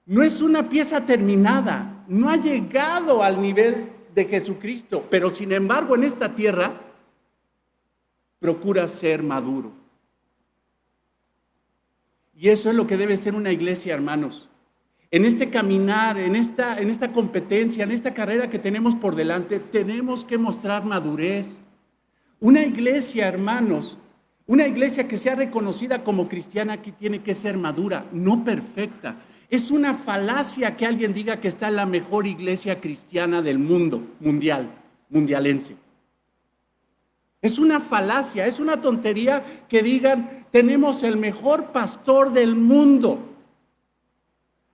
No es una pieza terminada, no ha llegado al nivel de Jesucristo, pero sin embargo en esta tierra procura ser maduro. Y eso es lo que debe ser una iglesia, hermanos. En este caminar, en esta competencia, en esta carrera que tenemos por delante, tenemos que mostrar madurez. Una iglesia, hermanos, una iglesia que sea reconocida como cristiana aquí tiene que ser madura, no perfecta. Es una falacia que alguien diga que está en la mejor iglesia cristiana del mundo, mundialense. Es una falacia, es una tontería que digan, tenemos el mejor pastor del mundo.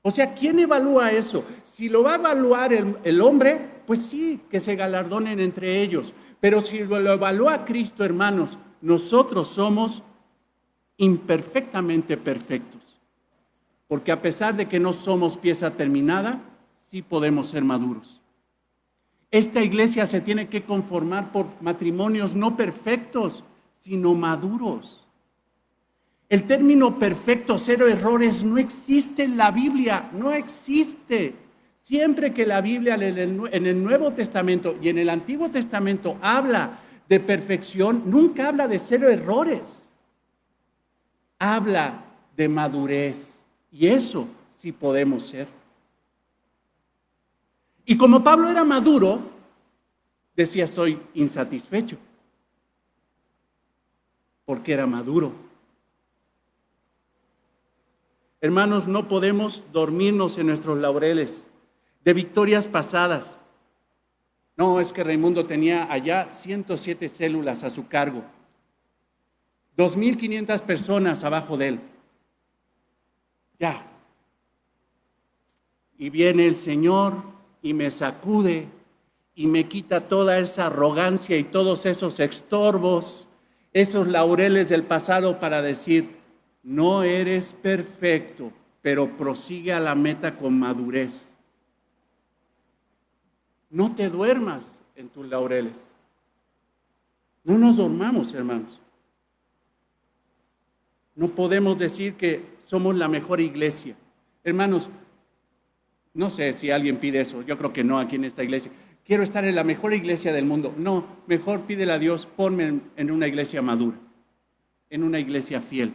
O sea, ¿quién evalúa eso? Si lo va a evaluar el hombre, pues sí, que se galardonen entre ellos. Pero si lo evalúa Cristo, hermanos, nosotros somos imperfectamente perfectos. Porque a pesar de que no somos pieza terminada, sí podemos ser maduros. Esta iglesia se tiene que conformar por matrimonios no perfectos, sino maduros. El término perfecto, cero errores, no existe en la Biblia, no existe. Siempre que la Biblia en el Nuevo Testamento y en el Antiguo Testamento habla de perfección, nunca habla de cero errores. Habla de madurez. Y eso sí podemos ser. Y como Pablo era maduro, decía, estoy insatisfecho. Porque era maduro. Hermanos, no podemos dormirnos en nuestros laureles de victorias pasadas, No, es que Raimundo tenía allá 107 células a su cargo, 2.500 personas abajo de él. Ya. Y viene el Señor y me sacude y me quita toda esa arrogancia y todos esos estorbos, esos laureles del pasado para decir, no eres perfecto, pero prosigue a la meta con madurez. No te duermas en tus laureles. No nos dormamos, hermanos. No podemos decir que somos la mejor iglesia. Hermanos, no sé si alguien pide eso, yo creo que no aquí en esta iglesia. Quiero estar en la mejor iglesia del mundo. No, mejor pídele a Dios, ponme en una iglesia madura, en una iglesia fiel,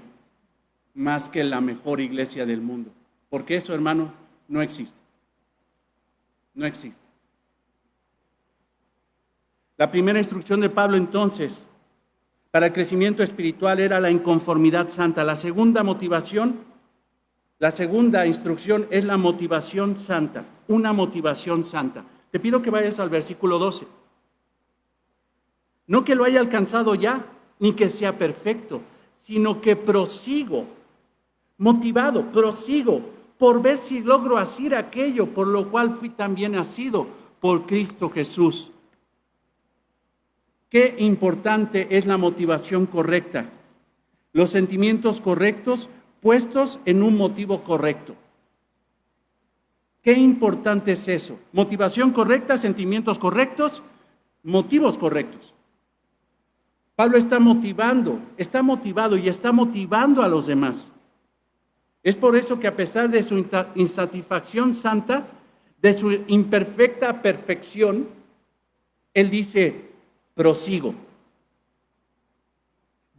más que la mejor iglesia del mundo. Porque eso, hermano, no existe. No existe. La primera instrucción de Pablo, entonces, para el crecimiento espiritual era la inconformidad santa. La segunda motivación, la segunda instrucción es la motivación santa, una motivación santa. Te pido que vayas al versículo 12. No que lo haya alcanzado ya, ni que sea perfecto, sino que prosigo, motivado, prosigo, por ver si logro hacer aquello por lo cual fui también nacido por Cristo Jesús. Qué importante es la motivación correcta, los sentimientos correctos puestos en un motivo correcto. Qué importante es eso, motivación correcta, sentimientos correctos, motivos correctos. Pablo está motivado y está motivando a los demás. Es por eso que a pesar de su insatisfacción santa, de su imperfecta perfección, él dice, prosigo.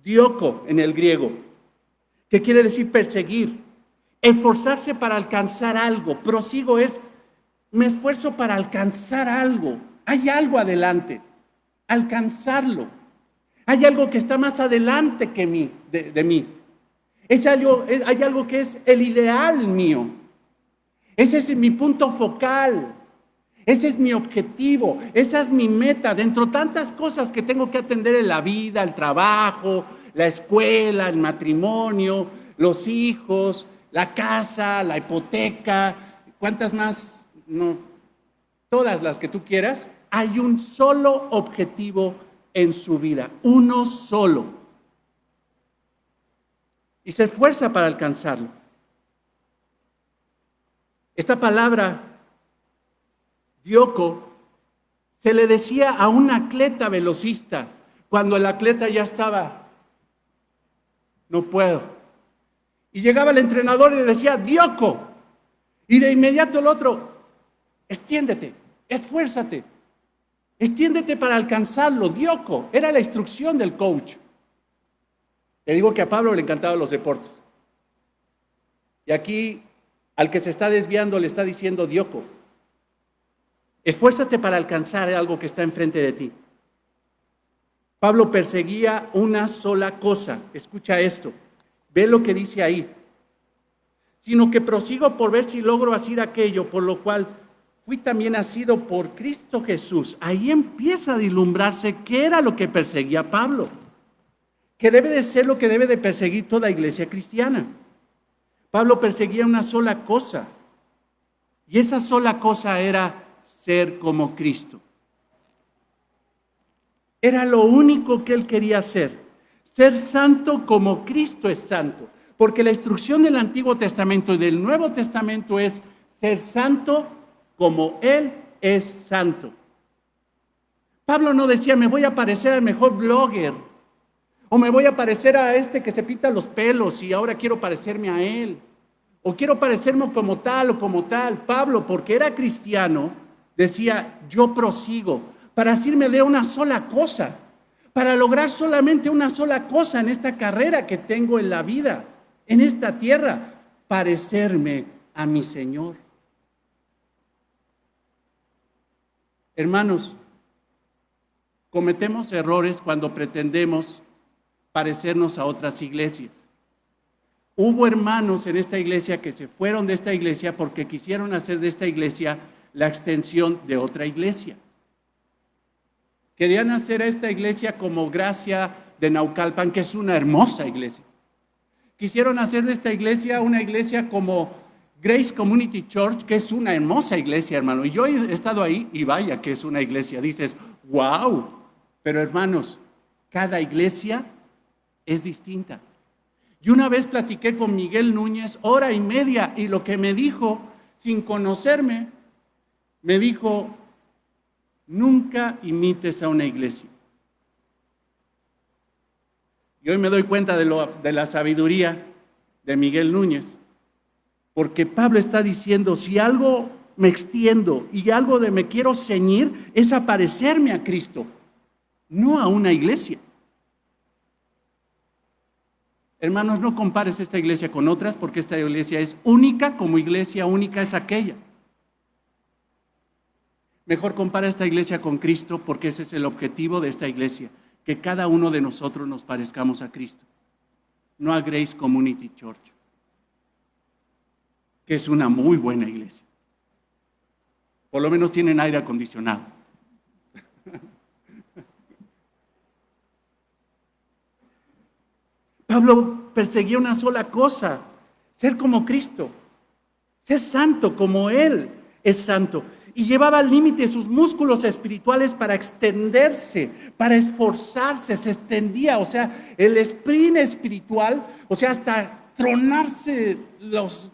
Dioko en el griego, que quiere decir perseguir, esforzarse para alcanzar algo. Prosigo es, me esfuerzo para alcanzar algo. Hay algo adelante, alcanzarlo. Hay algo que está más adelante que mí, de mí. Hay algo que es el ideal mío. Ese es mi punto focal. Ese es mi objetivo, esa es mi meta, dentro de tantas cosas que tengo que atender en la vida, el trabajo, la escuela, el matrimonio, los hijos, la casa, la hipoteca, ¿cuántas más? No, todas las que tú quieras. Hay un solo objetivo en su vida, uno solo. Y se esfuerza para alcanzarlo. Esta palabra Dioko se le decía a un atleta velocista cuando el atleta ya estaba, no puedo. Y llegaba el entrenador y le decía, Dioko. Y de inmediato el otro, extiéndete, esfuérzate, extiéndete para alcanzarlo, Dioko. Era la instrucción del coach. Te digo que a Pablo le encantaban los deportes. Y aquí al que se está desviando le está diciendo Dioko. Esfuérzate para alcanzar algo que está enfrente de ti. Pablo perseguía una sola cosa. Escucha esto. Ve lo que dice ahí. Sino que prosigo por ver si logro hacer aquello, por lo cual fui también nacido por Cristo Jesús. Ahí empieza a vislumbrarse qué era lo que perseguía Pablo. Que debe de ser lo que debe de perseguir toda iglesia cristiana. Pablo perseguía una sola cosa. Y esa sola cosa era ser como Cristo. Era lo único que él quería hacer. Ser santo como Cristo es santo. Porque la instrucción del Antiguo Testamento y del Nuevo Testamento es ser santo como Él es santo. Pablo no decía, me voy a parecer al mejor blogger. O me voy a parecer a este que se pinta los pelos y ahora quiero parecerme a él. O quiero parecerme como tal o como tal. Pablo, porque era cristiano, decía, yo prosigo para asirme de una sola cosa, para lograr solamente una sola cosa en esta carrera que tengo en la vida, en esta tierra, parecerme a mi Señor. Hermanos, cometemos errores cuando pretendemos parecernos a otras iglesias. Hubo hermanos en esta iglesia que se fueron de esta iglesia porque quisieron hacer de esta iglesia la extensión de otra iglesia. Querían hacer esta iglesia como Gracia de Naucalpan, que es una hermosa iglesia. Quisieron hacer de esta iglesia una iglesia como Grace Community Church, que es una hermosa iglesia, hermano. Y yo he estado ahí y vaya que es una iglesia. Dices, wow. Pero hermanos, cada iglesia es distinta. Y una vez platiqué con Miguel Núñez, 1:30, y lo que me dijo, sin conocerme, me dijo, nunca imites a una iglesia. Y hoy me doy cuenta de la sabiduría de Miguel Núñez, porque Pablo está diciendo, si algo me extiendo y algo de me quiero ceñir, es a parecerme a Cristo, no a una iglesia. Hermanos, no compares esta iglesia con otras, porque esta iglesia es única, como iglesia única es aquella. Mejor compara esta iglesia con Cristo, porque ese es el objetivo de esta iglesia, que cada uno de nosotros nos parezcamos a Cristo, no a Grace Community Church, que es una muy buena iglesia. Por lo menos tienen aire acondicionado. Pablo perseguía una sola cosa, ser como Cristo, ser santo como Él es santo. Y llevaba al límite sus músculos espirituales para extenderse, para esforzarse, se extendía, o sea, el sprint espiritual, o sea, hasta tronarse los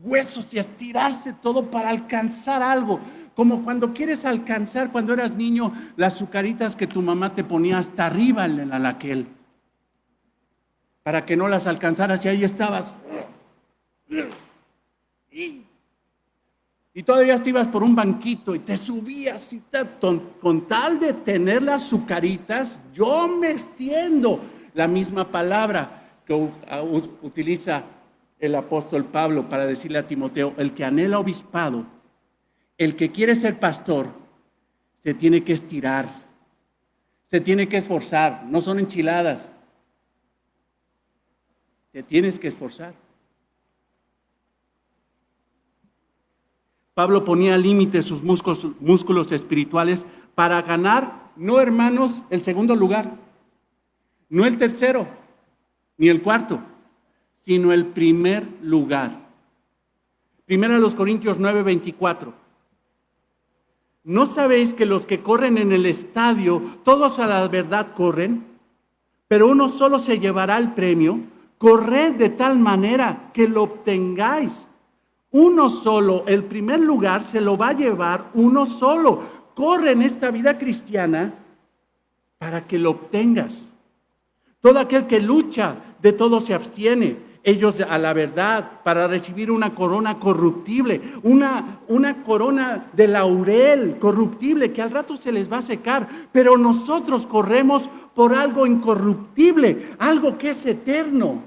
huesos y estirarse todo para alcanzar algo. Como cuando quieres alcanzar, cuando eras niño, las azucaritas que tu mamá te ponía hasta arriba en el alaquel, para que no las alcanzaras, y ahí estabas. Y todavía te ibas por un banquito y te subías y con tal de tener las azucaritas, yo me extiendo. La misma palabra que utiliza el apóstol Pablo para decirle a Timoteo, el que anhela obispado, el que quiere ser pastor, se tiene que estirar, se tiene que esforzar, no son enchiladas. Te tienes que esforzar. Pablo ponía al límite sus músculos espirituales para ganar, no hermanos, el segundo lugar, no el tercero, ni el cuarto, sino el primer lugar. Primero a los Corintios 9:24. ¿No sabéis que los que corren en el estadio, todos a la verdad corren, pero uno solo se llevará el premio? Corred de tal manera que lo obtengáis. Uno solo, el primer lugar se lo va a llevar uno solo. Corre en esta vida cristiana para que lo obtengas. Todo aquel que lucha, de todo se abstiene. Ellos a la verdad, para recibir una corona corruptible, una corona de laurel corruptible que al rato se les va a secar. Pero nosotros corremos por algo incorruptible, algo que es eterno.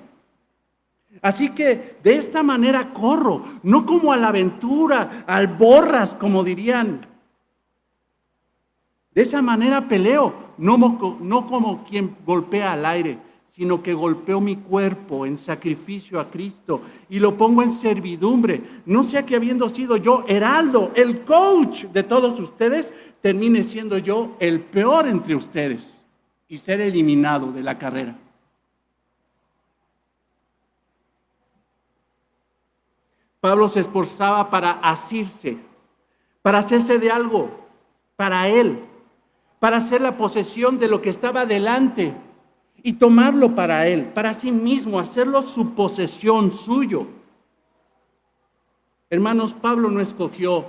Así que de esta manera corro, no como a la aventura, al borras, como dirían. De esa manera peleo, no como quien golpea al aire, sino que golpeo mi cuerpo en sacrificio a Cristo y lo pongo en servidumbre. No sea que habiendo sido yo heraldo, el coach de todos ustedes, termine siendo yo el peor entre ustedes y ser eliminado de la carrera. Pablo se esforzaba para asirse, para hacerse de algo, para él, para hacer la posesión de lo que estaba delante y tomarlo para él, para sí mismo, hacerlo su posesión, suyo. Hermanos, Pablo no escogió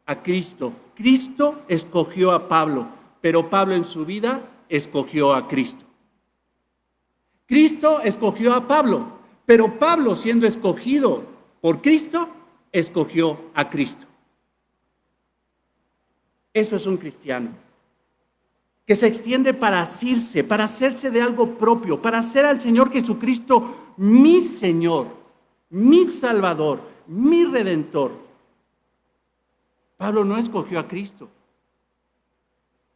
a Cristo, Cristo escogió a Pablo, pero Pablo en su vida escogió a Cristo. Cristo escogió a Pablo, pero Pablo, siendo escogido por Cristo, escogió a Cristo. Eso es un cristiano, que se extiende para asirse, para hacerse de algo propio, para hacer al Señor Jesucristo mi Señor, mi Salvador, mi Redentor. Pablo no escogió a Cristo.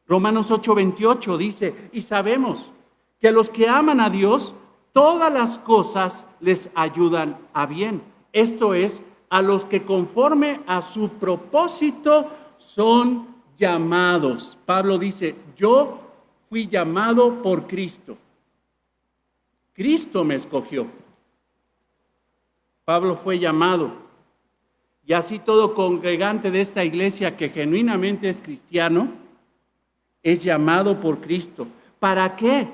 Romanos 8:28 dice, y sabemos que a los que aman a Dios, todas las cosas les ayudan a bien. Esto es, a los que conforme a su propósito son llamados. Pablo dice, yo fui llamado por Cristo. Cristo me escogió. Pablo fue llamado. Y así todo congregante de esta iglesia que genuinamente es cristiano, es llamado por Cristo. ¿Para qué?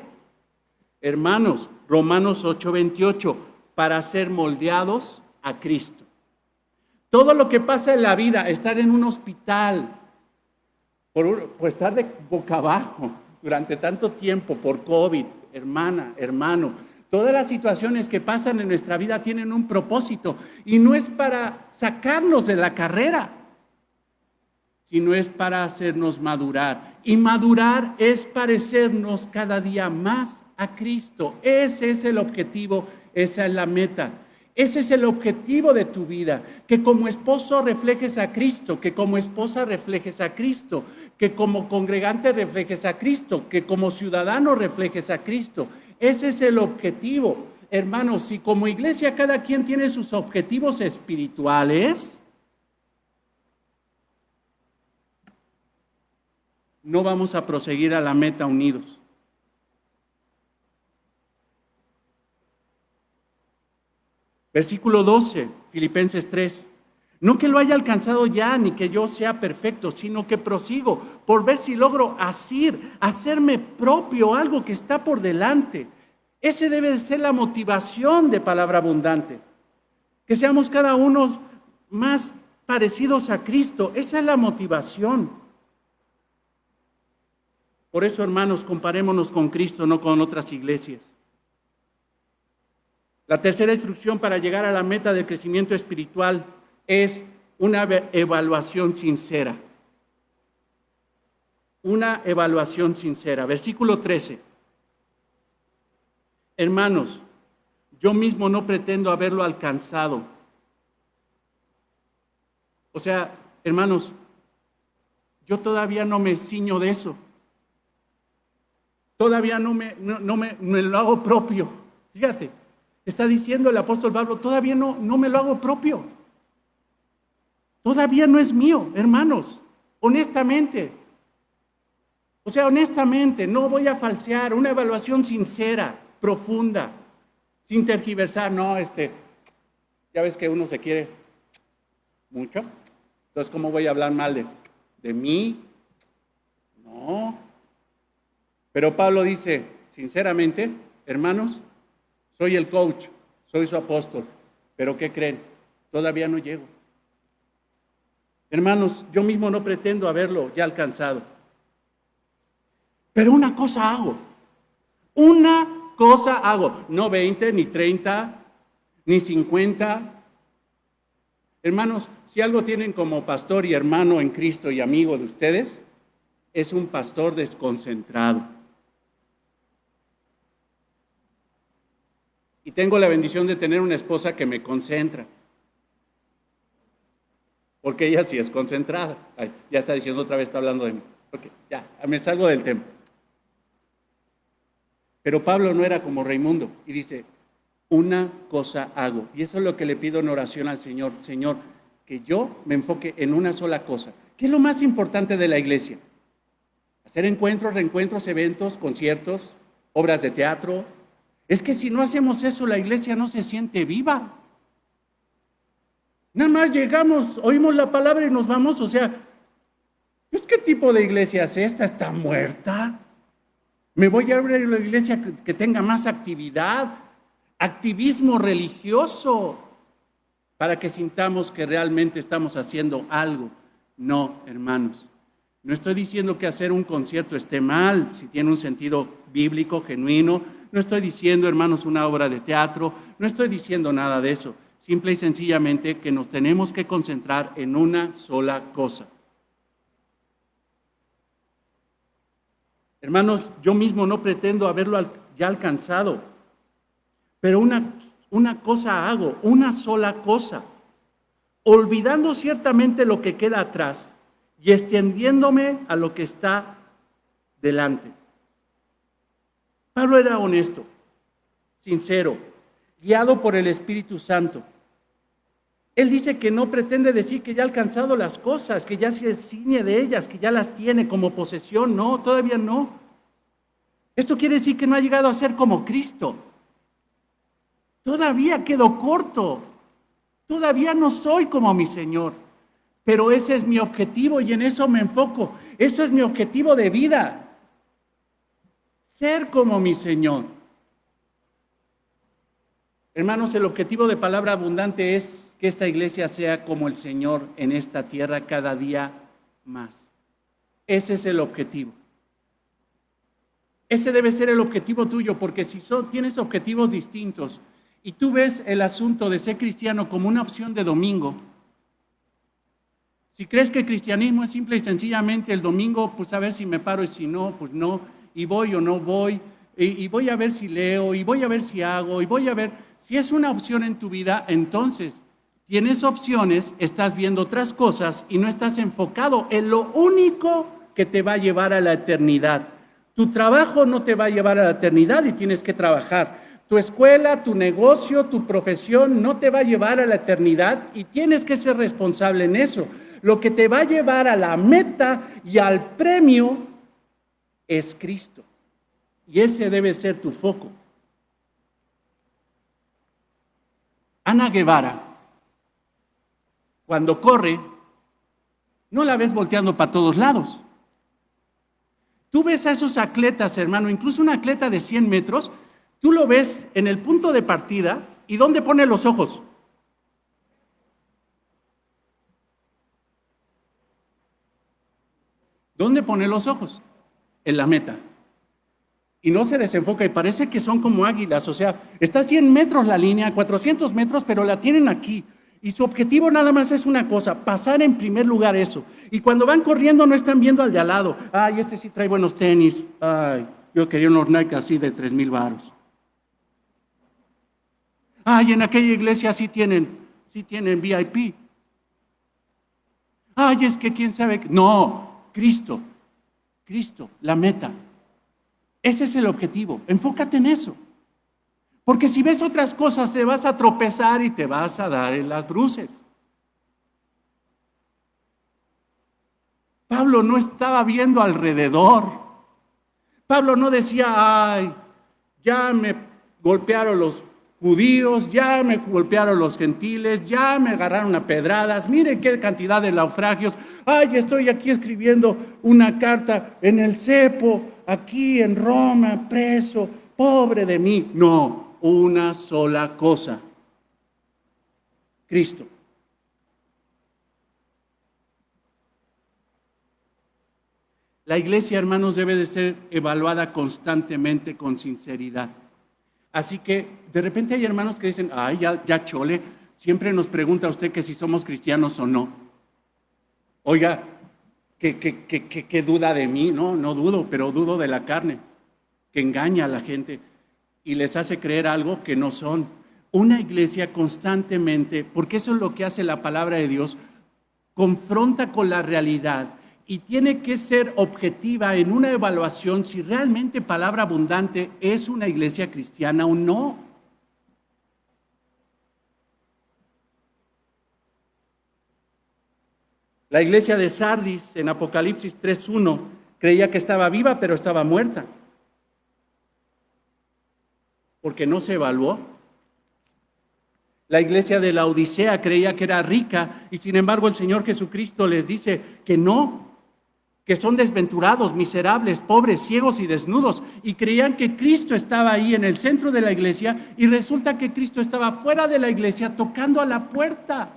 Hermanos, Romanos 8:28, para ser moldeados a Cristo. Todo lo que pasa en la vida, estar en un hospital, por estar de boca abajo durante tanto tiempo, por COVID, hermana, hermano, todas las situaciones que pasan en nuestra vida tienen un propósito y no es para sacarnos de la carrera, sino es para hacernos madurar. Y madurar es parecernos cada día más a Cristo. Ese es el objetivo, esa es la meta. Ese es el objetivo de tu vida, que como esposo reflejes a Cristo, que como esposa reflejes a Cristo, que como congregante reflejes a Cristo, que como ciudadano reflejes a Cristo. Ese es el objetivo. Hermanos, si como iglesia cada quien tiene sus objetivos espirituales, no vamos a proseguir a la meta unidos. Versículo 12, Filipenses 3. No que lo haya alcanzado ya, ni que yo sea perfecto, sino que prosigo por ver si logro hacerme propio algo que está por delante. Ese debe de ser la motivación de Palabra Abundante. Que seamos cada uno más parecidos a Cristo. Esa es la motivación. Por eso, hermanos, comparémonos con Cristo, no con otras iglesias. La tercera instrucción para llegar a la meta del crecimiento espiritual es una evaluación sincera. Una evaluación sincera. Versículo 13. Hermanos, yo mismo no pretendo haberlo alcanzado. O sea, hermanos, yo todavía no me ciño de eso. Todavía no me lo hago propio. Fíjate. Está diciendo el apóstol Pablo, todavía no me lo hago propio. Todavía no es mío, hermanos, honestamente. O sea, honestamente, no voy a falsear, una evaluación sincera, profunda, sin tergiversar. No, ya ves que uno se quiere mucho. Entonces, ¿cómo voy a hablar mal de mí? No. Pero Pablo dice, sinceramente, hermanos, soy el coach, soy su apóstol, pero ¿qué creen? Todavía no llego. Hermanos, yo mismo no pretendo haberlo ya alcanzado. Pero una cosa hago, no 20, ni 30, ni 50. Hermanos, si algo tienen como pastor y hermano en Cristo y amigo de ustedes, es un pastor desconcentrado. Y tengo la bendición de tener una esposa que me concentra. Porque ella sí es concentrada. Ay, ya está diciendo otra vez, está hablando de mí. Ok, ya, me salgo del tema. Pero Pablo no era como Raimundo. Y dice, una cosa hago. Y eso es lo que le pido en oración al Señor. Señor, que yo me enfoque en una sola cosa. ¿Qué es lo más importante de la iglesia? Hacer encuentros, reencuentros, eventos, conciertos, obras de teatro. Es que si no hacemos eso, la iglesia no se siente viva. Nada más llegamos, oímos la palabra y nos vamos. O sea, ¿qué tipo de iglesia es esta? ¿Está muerta? Me voy a abrir la iglesia que tenga más actividad, activismo religioso, para que sintamos que realmente estamos haciendo algo. No, hermanos. No estoy diciendo que hacer un concierto esté mal, si tiene un sentido bíblico, genuino. No estoy diciendo, hermanos, una obra de teatro. No estoy diciendo nada de eso. Simple y sencillamente que nos tenemos que concentrar en una sola cosa. Hermanos, yo mismo no pretendo haberlo ya alcanzado, pero una cosa hago, una sola cosa, olvidando ciertamente lo que queda atrás y extendiéndome a lo que está delante. Pablo era honesto, sincero, guiado por el Espíritu Santo. Él dice que no pretende decir que ya ha alcanzado las cosas, que ya se ciñe de ellas, que ya las tiene como posesión. No, todavía no. Esto quiere decir que no ha llegado a ser como Cristo. Todavía quedo corto. Todavía no soy como mi Señor. Pero ese es mi objetivo y en eso me enfoco. Eso es mi objetivo de vida. Ser como mi Señor. Hermanos, el objetivo de Palabra Abundante es que esta iglesia sea como el Señor en esta tierra cada día más. Ese es el objetivo. Ese debe ser el objetivo tuyo, porque si tienes objetivos distintos y tú ves el asunto de ser cristiano como una opción de domingo, si crees que el cristianismo es simple y sencillamente el domingo, pues a ver si me paro y si no, pues no, y voy o no voy, y voy a ver si leo, y voy a ver si hago, y voy a ver si es una opción en tu vida, entonces tienes opciones, estás viendo otras cosas y no estás enfocado en lo único que te va a llevar a la eternidad. Tu trabajo no te va a llevar a la eternidad y tienes que trabajar. Tu escuela, tu negocio, tu profesión no te va a llevar a la eternidad y tienes que ser responsable en eso. Lo que te va a llevar a la meta y al premio es Cristo. Y ese debe ser tu foco. Ana Guevara, cuando corre, no la ves volteando para todos lados. Tú ves a esos atletas, hermano, incluso un atleta de 100 metros, tú lo ves en el punto de partida y ¿dónde pone los ojos? ¿Dónde pone los ojos? En la meta. Y no se desenfoca y parece que son como águilas, o sea, está a 100 metros la línea, 400 metros, pero la tienen aquí. Y su objetivo nada más es una cosa, pasar en primer lugar eso. Y cuando van corriendo no están viendo al de al lado. Ay, este sí trae buenos tenis. Ay, yo quería unos Nike así de 3,000 varos. Ay, en aquella iglesia sí tienen VIP. Ay, es que quién sabe. No, Cristo, la meta. Ese es el objetivo. Enfócate en eso. Porque si ves otras cosas, te vas a tropezar y te vas a dar en las bruces. Pablo no estaba viendo alrededor. Pablo no decía, ay, ya me golpearon los judíos, ya me golpearon los gentiles, ya me agarraron a pedradas, miren qué cantidad de naufragios. Ay, estoy aquí escribiendo una carta en el cepo, aquí en Roma, preso, pobre de mí. No. Una sola cosa, Cristo. La iglesia, hermanos, debe de ser evaluada constantemente con sinceridad. Así que de repente hay hermanos que dicen, ay, ya chole, siempre nos pregunta usted que si somos cristianos o no. Oiga, ¿qué duda de mí? No dudo, pero dudo de la carne, que engaña a la gente y les hace creer algo que no son. Una iglesia constantemente, porque eso es lo que hace la palabra de Dios, confronta con la realidad y tiene que ser objetiva en una evaluación si realmente Palabra Abundante es una iglesia cristiana o no. La iglesia de Sardis en Apocalipsis 3:1 creía que estaba viva, pero estaba muerta. Porque no se evaluó. La iglesia de la Odisea creía que era rica y sin embargo el Señor Jesucristo les dice que no, que son desventurados, miserables, pobres, ciegos y desnudos, y creían que Cristo estaba ahí en el centro de la iglesia y resulta que Cristo estaba fuera de la iglesia tocando a la puerta.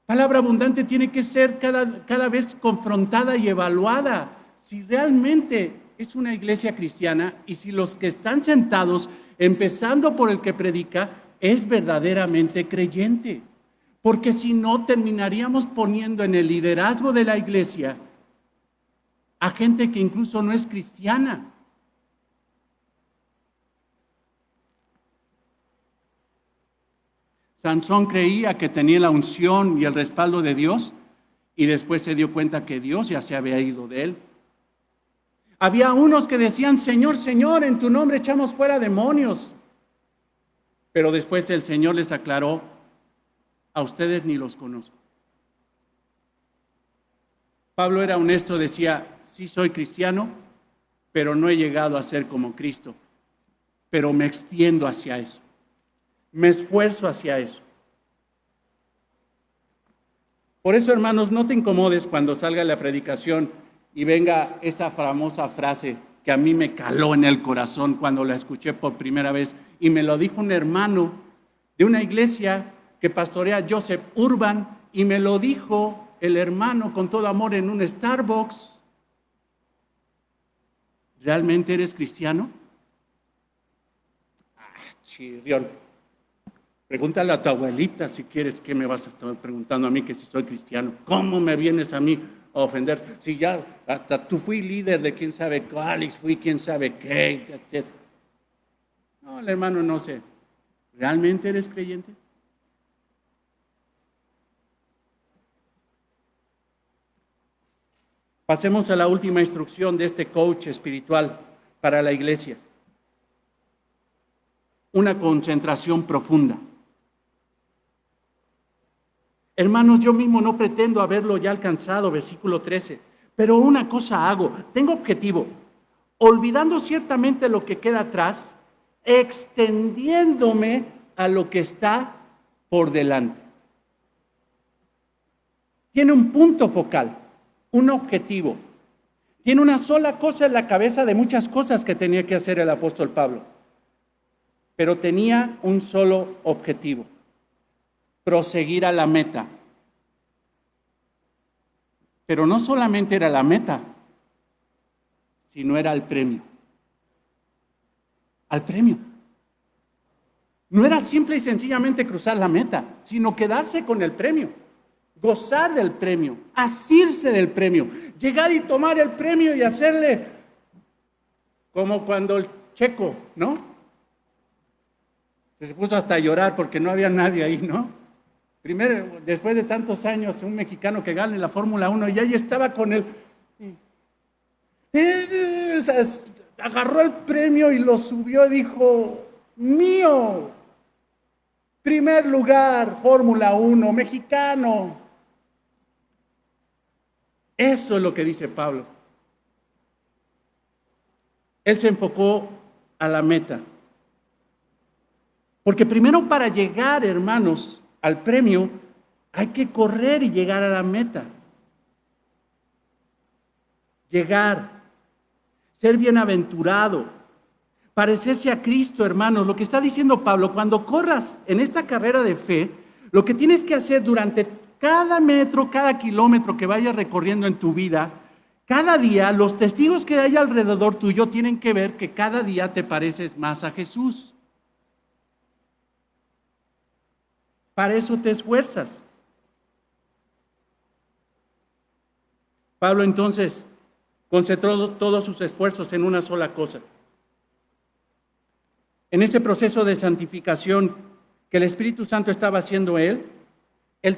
Palabra Abundante tiene que ser cada vez confrontada y evaluada si realmente es una iglesia cristiana y si los que están sentados, empezando por el que predica, es verdaderamente creyente. Porque si no, terminaríamos poniendo en el liderazgo de la iglesia a gente que incluso no es cristiana. Sansón creía que tenía la unción y el respaldo de Dios y después se dio cuenta que Dios ya se había ido de él. Había unos que decían, Señor, Señor, en tu nombre echamos fuera demonios. Pero después el Señor les aclaró, a ustedes ni los conozco. Pablo era honesto, decía, sí soy cristiano, pero no he llegado a ser como Cristo, pero me extiendo hacia eso, me esfuerzo hacia eso. Por eso, hermanos, no te incomodes cuando salga la predicación y venga esa famosa frase que a mí me caló en el corazón cuando la escuché por primera vez, y me lo dijo un hermano de una iglesia que pastorea Joseph Urban, y me lo dijo el hermano con todo amor en un Starbucks. ¿Realmente eres cristiano? Chirrión. Pregúntale a tu abuelita si quieres. ¿Qué me vas a estar preguntando a mí que si soy cristiano? ¿Cómo me vienes a mí a ofender? Si ya hasta tú fui líder de quién sabe cuál, fui quién sabe qué. No, el hermano no sé. ¿Realmente eres creyente? Pasemos a la última instrucción de este coach espiritual para la iglesia. Una concentración profunda. Hermanos, yo mismo no pretendo haberlo ya alcanzado, versículo 13, pero una cosa hago, tengo objetivo, olvidando ciertamente lo que queda atrás, extendiéndome a lo que está por delante. Tiene un punto focal, un objetivo. Tiene una sola cosa en la cabeza de muchas cosas que tenía que hacer el apóstol Pablo, pero tenía un solo objetivo: proseguir a la meta. Pero no solamente era la meta, sino era el premio. Al premio. No era simple y sencillamente cruzar la meta, sino quedarse con el premio, gozar del premio, asirse del premio, llegar y tomar el premio y hacerle como cuando el Checo, ¿no? Se puso hasta a llorar porque no había nadie ahí, ¿no? Primero, después de tantos años, un mexicano que gane la Fórmula 1 y ahí estaba con él. Agarró el premio y lo subió y dijo, mío, primer lugar, Fórmula 1, mexicano. Eso es lo que dice Pablo. Él se enfocó a la meta. Porque primero, para llegar, hermanos, al premio, hay que correr y llegar a la meta. Llegar, ser bienaventurado, parecerse a Cristo, hermanos. Lo que está diciendo Pablo, cuando corras en esta carrera de fe, lo que tienes que hacer durante cada metro, cada kilómetro que vayas recorriendo en tu vida, cada día, los testigos que hay alrededor tuyo tienen que ver que cada día te pareces más a Jesús. Para eso te esfuerzas. Pablo entonces concentró todos sus esfuerzos en una sola cosa. En ese proceso de santificación que el Espíritu Santo estaba haciendo él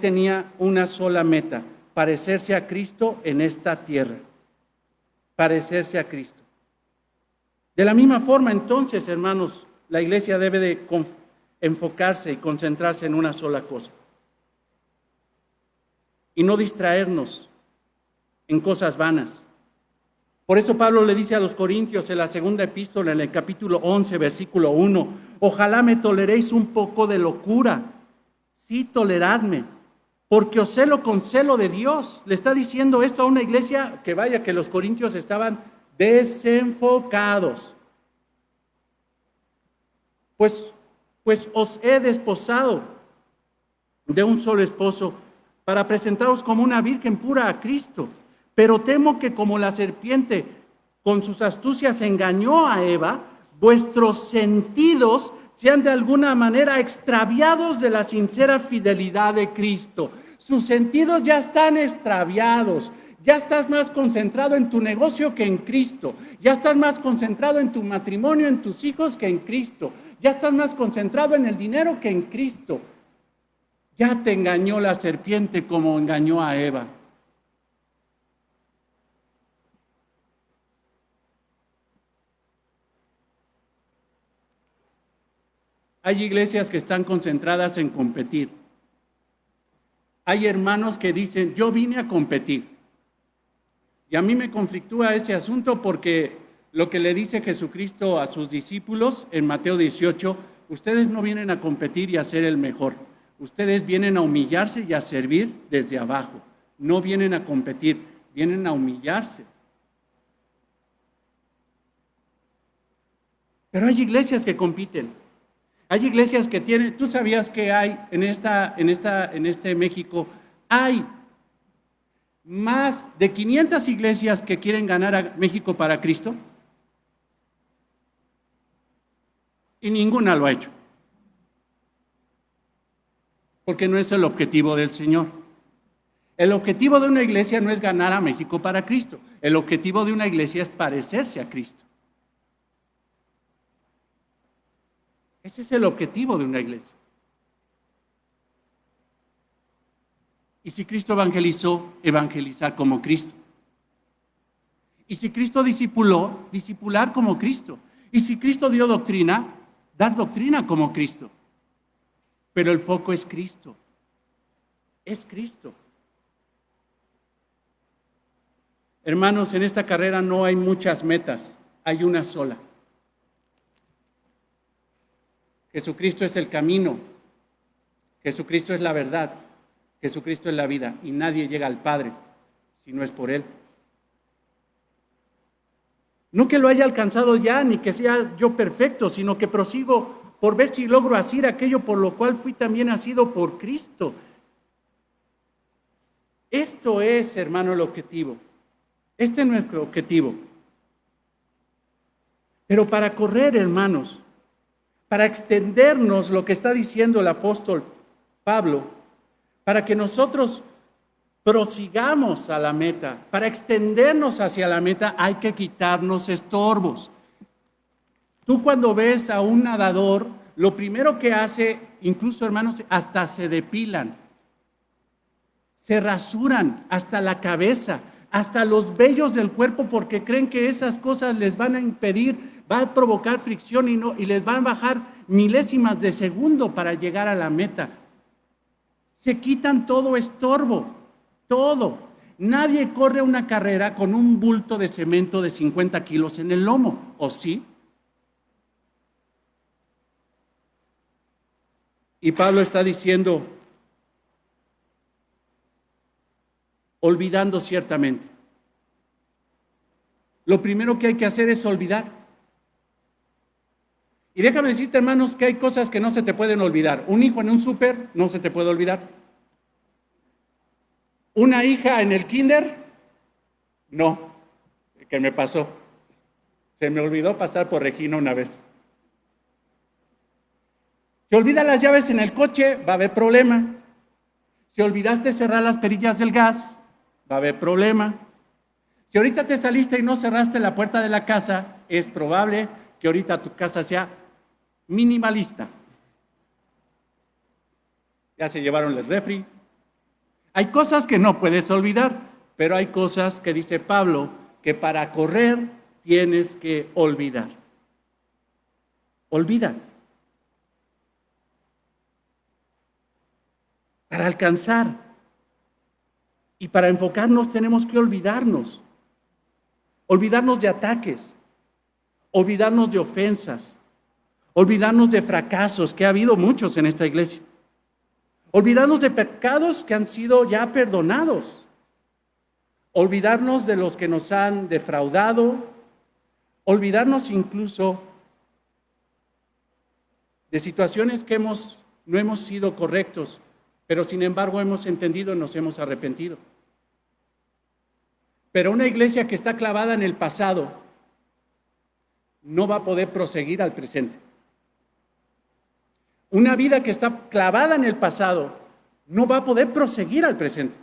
tenía una sola meta: parecerse a Cristo en esta tierra. Parecerse a Cristo. De la misma forma, entonces, hermanos, la iglesia debe de enfocarse y concentrarse en una sola cosa. Y no distraernos en cosas vanas. Por eso Pablo le dice a los Corintios en la segunda epístola, en el capítulo 11, versículo 1, ojalá me toleréis un poco de locura. Sí, toleradme, porque os celo con celo de Dios. Le está diciendo esto a una iglesia que vaya, que los corintios estaban desenfocados. Pues os he desposado de un solo esposo para presentaros como una virgen pura a Cristo. Pero temo que como la serpiente con sus astucias engañó a Eva, vuestros sentidos sean de alguna manera extraviados de la sincera fidelidad de Cristo. Sus sentidos ya están extraviados. Ya estás más concentrado en tu negocio que en Cristo. Ya estás más concentrado en tu matrimonio, en tus hijos que en Cristo. Ya estás más concentrado en el dinero que en Cristo. Ya te engañó la serpiente como engañó a Eva. Hay iglesias que están concentradas en competir. Hay hermanos que dicen, yo vine a competir. Y a mí me conflictúa ese asunto porque lo que le dice Jesucristo a sus discípulos en Mateo 18, ustedes no vienen a competir y a ser el mejor. Ustedes vienen a humillarse y a servir desde abajo. No vienen a competir, vienen a humillarse. Pero hay iglesias que compiten. Hay iglesias que tienen, ¿tú sabías que hay en este México, hay más de 500 iglesias que quieren ganar a México para Cristo? Y ninguna lo ha hecho. Porque no es el objetivo del Señor. El objetivo de una iglesia no es ganar a México para Cristo. El objetivo de una iglesia es parecerse a Cristo. Ese es el objetivo de una iglesia. Y si Cristo evangelizó, evangelizar como Cristo. Y si Cristo discipuló, discipular como Cristo. Y si Cristo dio doctrina, dar doctrina como Cristo. Pero el foco es Cristo. Es Cristo. Hermanos, en esta carrera no hay muchas metas, hay una sola. Jesucristo es el camino, Jesucristo es la verdad, Jesucristo es la vida y nadie llega al Padre si no es por Él. No que lo haya alcanzado ya, ni que sea yo perfecto, sino que prosigo por ver si logro hacer aquello por lo cual fui también nacido por Cristo. Esto es, hermano, el objetivo. Este es nuestro objetivo. Pero para correr, hermanos, para extendernos lo que está diciendo el apóstol Pablo, para que nosotros prosigamos a la meta, para extendernos hacia la meta hay que quitarnos estorbos. Tú cuando ves a un nadador, lo primero que hace, incluso hermanos, hasta se depilan, se rasuran hasta la cabeza, hasta los vellos del cuerpo porque creen que esas cosas les van a impedir, va a provocar fricción y les van a bajar milésimas de segundo para llegar a la meta. Se quitan todo estorbo, todo. Nadie corre una carrera con un bulto de cemento de 50 kilos en el lomo, ¿o sí? Y Pablo está diciendo, olvidando ciertamente. Lo primero que hay que hacer es olvidar. Y déjame decirte, hermanos, que hay cosas que no se te pueden olvidar. Un hijo en un súper no se te puede olvidar. Una hija en el kinder, no. ¿Qué me pasó? Se me olvidó pasar por Regina una vez. Si olvidas las llaves en el coche, va a haber problema. Si olvidaste cerrar las perillas del gas, va a haber problema. Si ahorita te saliste y no cerraste la puerta de la casa, es probable que ahorita tu casa sea minimalista. Ya se llevaron el refri. Hay cosas que no puedes olvidar, pero hay cosas que dice Pablo que para correr tienes que olvidar. Olvida. Para alcanzar y para enfocarnos tenemos que olvidarnos. Olvidarnos de ataques, olvidarnos de ofensas, olvidarnos de fracasos, que ha habido muchos en esta iglesia. Olvidarnos de pecados que han sido ya perdonados. Olvidarnos de los que nos han defraudado. Olvidarnos incluso de situaciones que no hemos sido correctos, pero sin embargo hemos entendido y nos hemos arrepentido. Pero una iglesia que está clavada en el pasado no va a poder proseguir al presente. Una vida que está clavada en el pasado no va a poder proseguir al presente,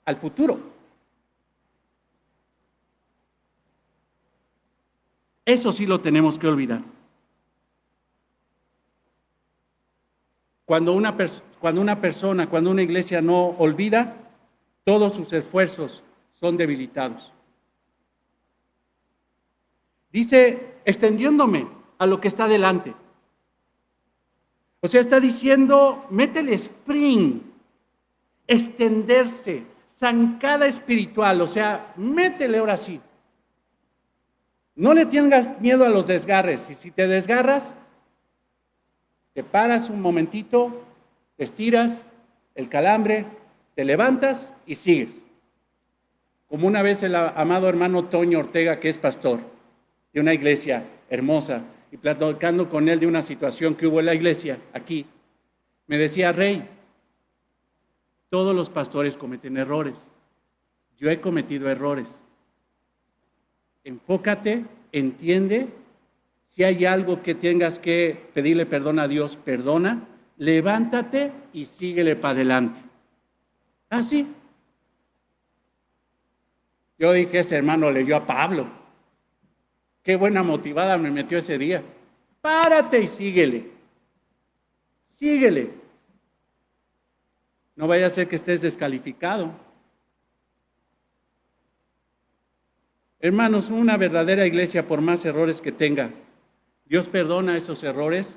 al futuro. Eso sí lo tenemos que olvidar. Cuando una iglesia no olvida, todos sus esfuerzos son debilitados. Dice, extendiéndome a lo que está delante. O sea, está diciendo, métele spring, extenderse, zancada espiritual, o sea, métele ahora sí. No le tengas miedo a los desgarres, y si te desgarras, te paras un momentito, te estiras el calambre, te levantas y sigues. Como una vez el amado hermano Toño Ortega, que es pastor de una iglesia hermosa, y platicando con él de una situación que hubo en la iglesia, aquí, me decía, Rey, todos los pastores cometen errores. Yo he cometido errores. Enfócate, entiende. Si hay algo que tengas que pedirle perdón a Dios, perdona. Levántate y síguele para adelante. Así. Yo dije, ese hermano leyó a Pablo. Qué buena motivada me metió ese día. Párate y síguele. Síguele. No vaya a ser que estés descalificado. Hermanos, una verdadera iglesia, por más errores que tenga, Dios perdona esos errores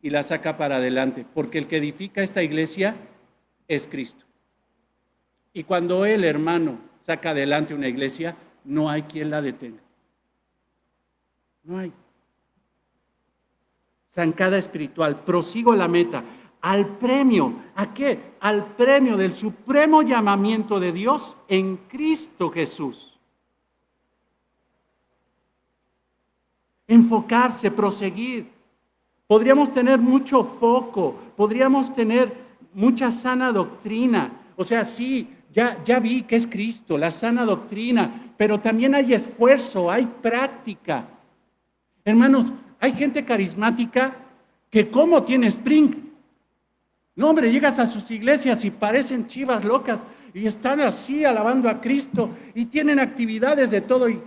y la saca para adelante, porque el que edifica esta iglesia es Cristo. Y cuando el hermano saca adelante una iglesia, no hay quien la detenga. No hay. Zancada espiritual, prosigo la meta, al premio. ¿A qué? Al premio del supremo llamamiento de Dios en Cristo Jesús. Enfocarse, proseguir. Podríamos tener mucho foco, podríamos tener mucha sana doctrina. O sea, sí, ya vi que es Cristo, la sana doctrina, pero también hay esfuerzo, hay práctica. Hermanos, hay gente carismática que ¿cómo tiene spring? No, hombre, llegas a sus iglesias y parecen chivas locas y están así alabando a Cristo y tienen actividades de todo y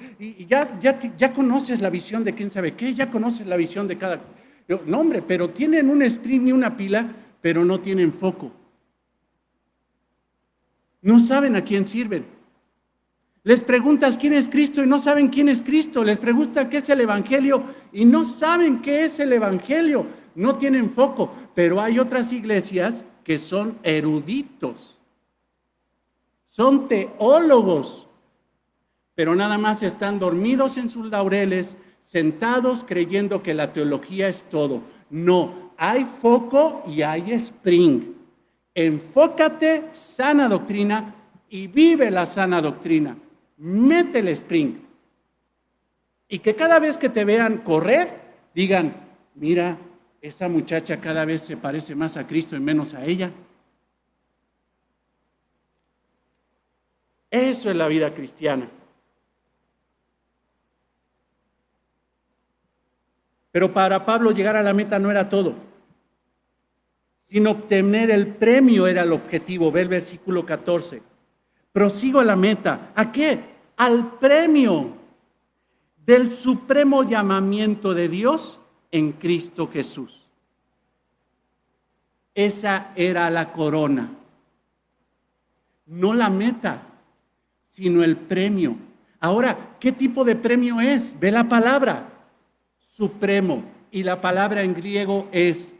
ya conoces la visión de quién sabe qué, ya conoces la visión de cada... No, hombre, pero tienen un spring y una pila, pero no tienen foco. No saben a quién sirven. Les preguntas quién es Cristo y no saben quién es Cristo. Les preguntan qué es el Evangelio y no saben qué es el Evangelio. No tienen foco. Pero hay otras iglesias que son eruditos. Son teólogos. Pero nada más están dormidos en sus laureles, sentados creyendo que la teología es todo. No, hay foco y hay spring. Enfócate, sana doctrina, y vive la sana doctrina. Mete el spring. Y que cada vez que te vean correr, digan, mira, esa muchacha cada vez se parece más a Cristo y menos a ella. Eso es la vida cristiana. Pero para Pablo llegar a la meta no era todo. Sin obtener el premio era el objetivo. Ve el versículo 14. Prosigo a la meta. ¿A qué? Al premio del supremo llamamiento de Dios en Cristo Jesús. Esa era la corona. No la meta, sino el premio. Ahora, ¿qué tipo de premio es? Ve la palabra. Supremo. Y la palabra en griego es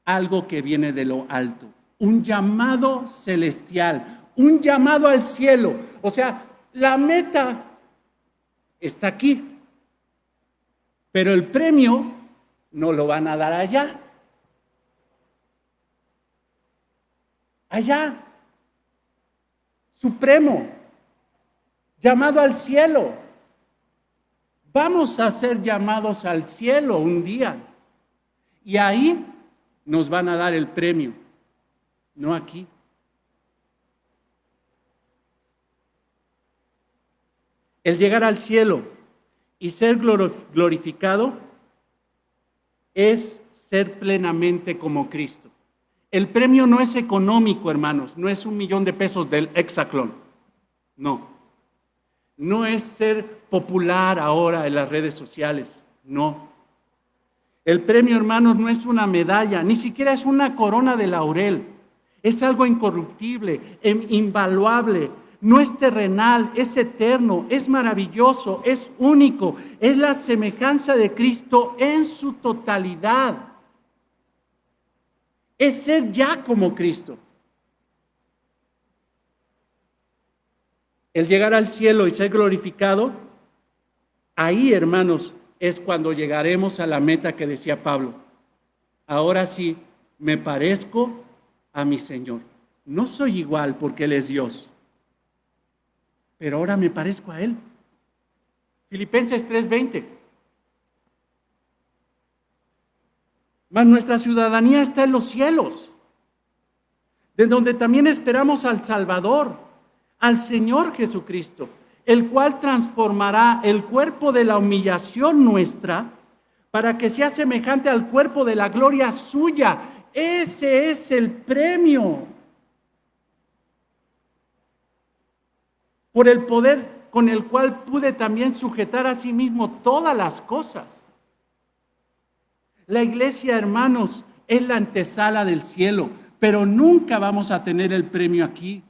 algo que viene de lo alto. Un llamado celestial. Un llamado al cielo. O sea, la meta está aquí. Pero el premio no lo van a dar allá. Allá. Supremo. Llamado al cielo. Vamos a ser llamados al cielo un día. Y ahí nos van a dar el premio. No aquí. El llegar al cielo y ser glorificado es ser plenamente como Cristo. El premio no es económico, hermanos, no es $1,000,000 del Hexaclón. No. No es ser popular ahora en las redes sociales. No. El premio, hermanos, no es una medalla, ni siquiera es una corona de laurel. Es algo incorruptible, invaluable. No es terrenal, es eterno, es maravilloso, es único. Es la semejanza de Cristo en su totalidad. es ser ya como Cristo. El llegar al cielo y ser glorificado, ahí, hermanos, es cuando llegaremos a la meta que decía Pablo. Ahora sí, me parezco a mi Señor. No soy igual porque Él es Dios, pero ahora me parezco a Él. Filipenses 3:20. Mas nuestra ciudadanía está en los cielos, de donde también esperamos al Salvador, al Señor Jesucristo, el cual transformará el cuerpo de la humillación nuestra para que sea semejante al cuerpo de la gloria suya. Ese es el premio. Por el poder con el cual pude también sujetar a sí mismo todas las cosas. La iglesia, hermanos, es la antesala del cielo, pero nunca vamos a tener el premio aquí.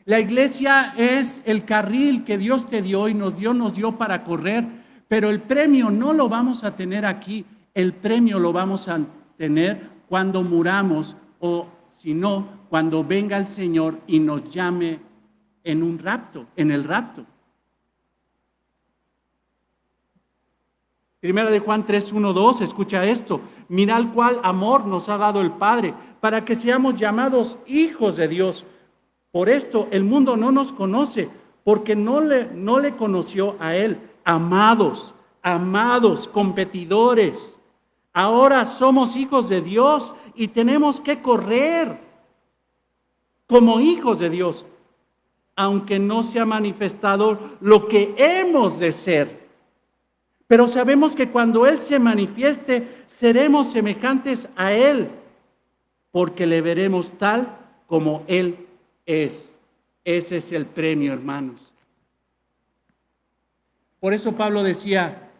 La iglesia es el carril que Dios te dio y nos dio para correr, pero el premio no lo vamos a tener aquí. El premio lo vamos a tener cuando muramos, o si no, cuando venga el Señor y nos llame en un rapto, en el rapto. Primera de Juan 3:1-2, escucha esto. Mira el cual amor nos ha dado el Padre, para que seamos llamados hijos de Dios. Por esto el mundo no nos conoce, porque no le conoció a Él. Amados, competidores. Ahora somos hijos de Dios y tenemos que correr como hijos de Dios, aunque no se ha manifestado lo que hemos de ser. Pero sabemos que cuando Él se manifieste, seremos semejantes a Él, porque le veremos tal como Él es. Ese es el premio, hermanos. Por eso Pablo decía,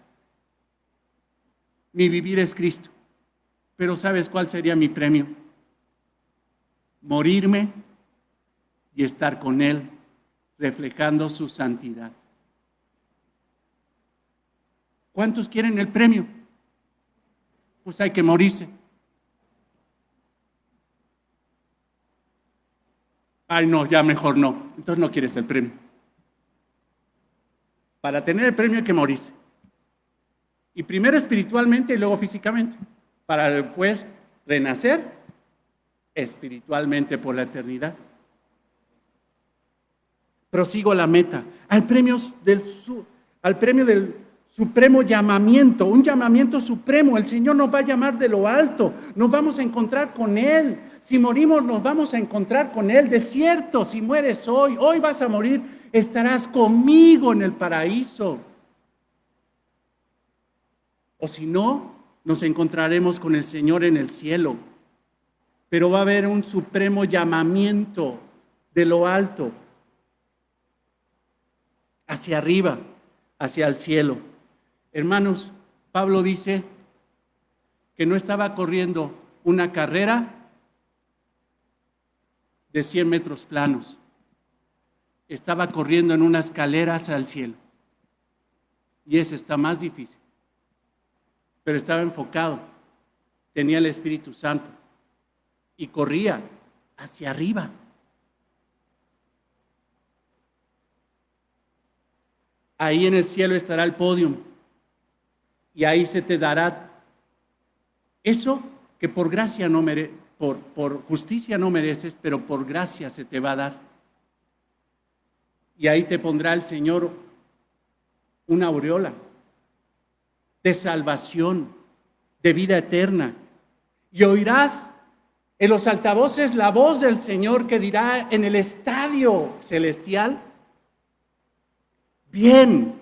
mi vivir es Cristo. Pero ¿sabes cuál sería mi premio? Morirme y estar con Él, reflejando su santidad. ¿Cuántos quieren el premio? Pues hay que morirse. Ay, no, ya mejor no. Entonces no quieres el premio. Para tener el premio hay que morirse. Y primero espiritualmente y luego físicamente. Para después renacer espiritualmente por la eternidad. Prosigo la meta. Al premio del supremo llamamiento, un llamamiento supremo. El Señor nos va a llamar de lo alto, nos vamos a encontrar con Él. Si morimos, nos vamos a encontrar con Él. De cierto, si mueres hoy vas a morir, estarás conmigo en el paraíso. O si no, nos encontraremos con el Señor en el cielo. Pero va a haber un supremo llamamiento de lo alto, hacia arriba, hacia el cielo. Hermanos, Pablo dice que no estaba corriendo una carrera de 100 metros planos. Estaba corriendo en una escalera hacia el cielo. Y ese está más difícil. Pero estaba enfocado. Tenía el Espíritu Santo. Y corría hacia arriba. Ahí en el cielo estará el podio. Y ahí se te dará eso que por gracia no mereces, por justicia no mereces, pero por gracia se te va a dar. Y ahí te pondrá el Señor una aureola de salvación, de vida eterna. Y oirás en los altavoces la voz del Señor que dirá en el estadio celestial: bien,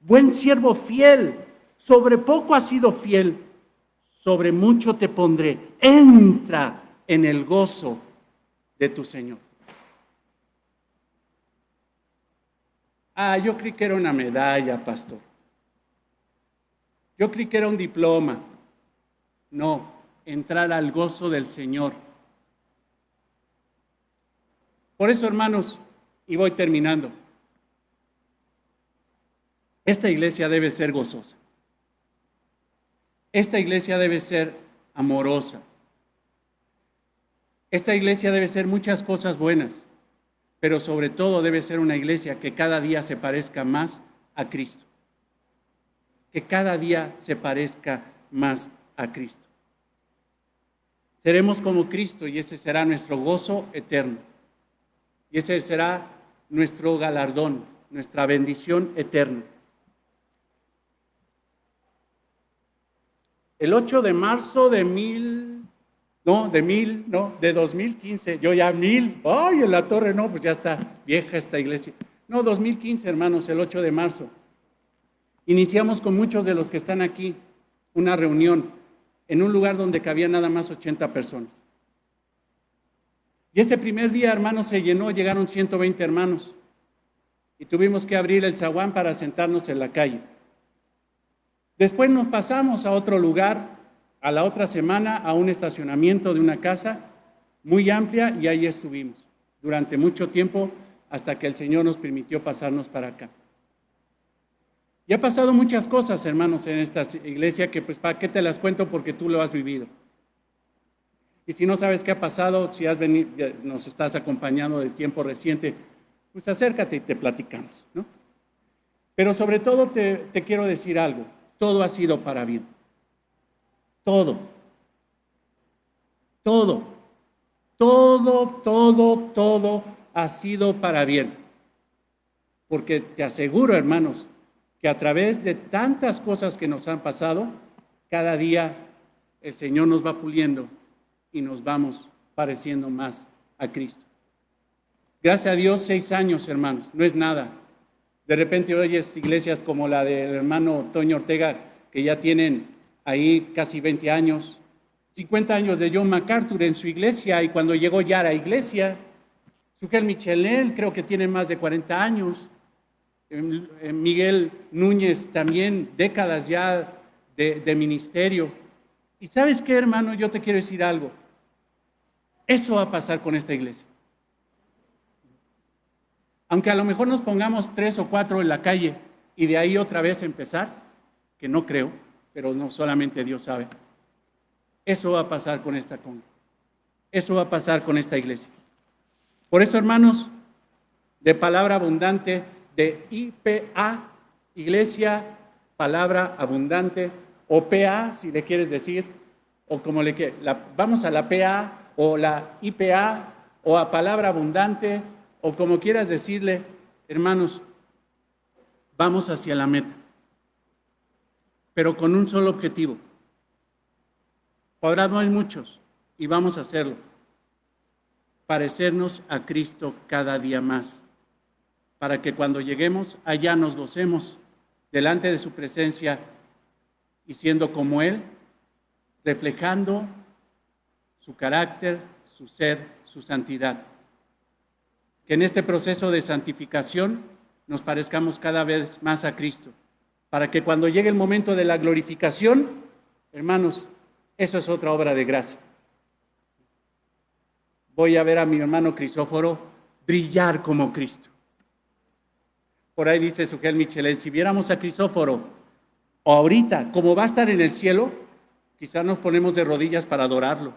buen siervo fiel, sobre poco has sido fiel, sobre mucho te pondré, entra en el gozo de tu Señor. Yo creí que era una medalla, pastor. Yo creí que era un diploma. No, entrar al gozo del Señor. Por eso, hermanos, y voy terminando, esta iglesia debe ser gozosa. Esta iglesia debe ser amorosa. Esta iglesia debe ser muchas cosas buenas, pero sobre todo debe ser una iglesia que cada día se parezca más a Cristo. Que cada día se parezca más a Cristo. Seremos como Cristo y ese será nuestro gozo eterno. Y ese será nuestro galardón, nuestra bendición eterna. El 8 de marzo de 2015, yo ya 1000, ¡ay, en la torre! No, pues ya está vieja esta iglesia. No, 2015, hermanos, el 8 de marzo. Iniciamos con muchos de los que están aquí una reunión en un lugar donde cabían nada más 80 personas. Y ese primer día, hermanos, se llenó, llegaron 120 hermanos. Y tuvimos que abrir el zaguán para sentarnos en la calle. Después nos pasamos a otro lugar, a la otra semana, a un estacionamiento de una casa muy amplia y ahí estuvimos durante mucho tiempo hasta que el Señor nos permitió pasarnos para acá. Y ha pasado muchas cosas, hermanos, en esta iglesia que pues para qué te las cuento porque tú lo has vivido. Y si no sabes qué ha pasado, si has venido, nos estás acompañando del tiempo reciente, pues acércate y te platicamos, ¿no? Pero sobre todo te quiero decir algo. Todo ha sido para bien. Todo ha sido para bien. Porque te aseguro, hermanos, que a través de tantas cosas que nos han pasado, cada día el Señor nos va puliendo y nos vamos pareciendo más a Cristo. Gracias a Dios, 6 años, hermanos, no es nada. De repente oyes iglesias como la del hermano Toño Ortega, que ya tienen ahí casi 20 años, 50 años de John MacArthur en su iglesia, y cuando llegó ya a la iglesia, Sugel Michelel creo que tiene más de 40 años, Miguel Núñez también, décadas ya de ministerio. Y ¿sabes qué, hermano? Yo te quiero decir algo. Eso va a pasar con esta iglesia. Aunque a lo mejor nos pongamos 3 o 4 en la calle y de ahí otra vez empezar, que no creo, pero no solamente Dios sabe. Eso va a pasar con esta conga. Eso va a pasar con esta iglesia. Por eso, hermanos, de palabra abundante, de IPA, Iglesia, Palabra Abundante, o PA, si le quieres decir, o como le quieres, vamos a la PA, o la IPA, o a Palabra Abundante, o como quieras decirle, hermanos, vamos hacia la meta, pero con un solo objetivo. Ahora no hay muchos, y vamos a hacerlo, parecernos a Cristo cada día más, para que cuando lleguemos allá nos gocemos delante de su presencia y siendo como Él, reflejando su carácter, su ser, su santidad. Que en este proceso de santificación nos parezcamos cada vez más a Cristo, para que cuando llegue el momento de la glorificación, hermanos, eso es otra obra de gracia. Voy a ver a mi hermano Crisóforo brillar como Cristo. Por ahí dice Sugel Michelel, si viéramos a Crisóforo ahorita, como va a estar en el cielo, quizás nos ponemos de rodillas para adorarlo,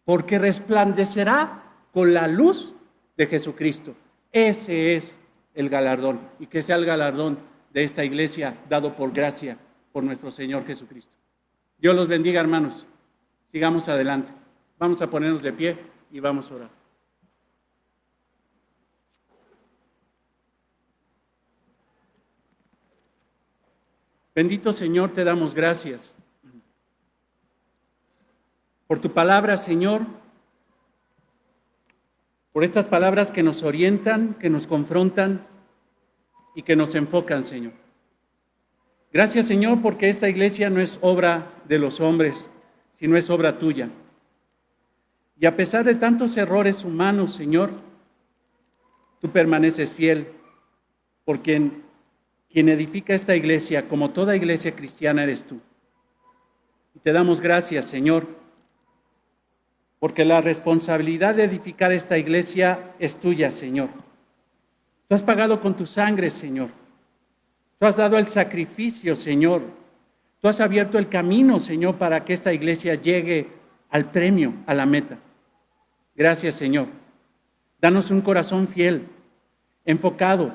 porque resplandecerá con la luz de Jesucristo. Ese es el galardón, y que sea el galardón de esta iglesia dado por gracia por nuestro Señor Jesucristo. Dios los bendiga, hermanos. Sigamos adelante. Vamos a ponernos de pie y vamos a orar. Bendito Señor, te damos gracias por tu palabra, Señor, por estas palabras que nos orientan, que nos confrontan y que nos enfocan, Señor. Gracias, Señor, porque esta iglesia no es obra de los hombres, sino es obra tuya. Y a pesar de tantos errores humanos, Señor, tú permaneces fiel, porque quien edifica esta iglesia, como toda iglesia cristiana, eres tú. Y te damos gracias, Señor, porque la responsabilidad de edificar esta iglesia es tuya, Señor. Tú has pagado con tu sangre, Señor. Tú has dado el sacrificio, Señor. Tú has abierto el camino, Señor, para que esta iglesia llegue al premio, a la meta. Gracias, Señor. Danos un corazón fiel, enfocado,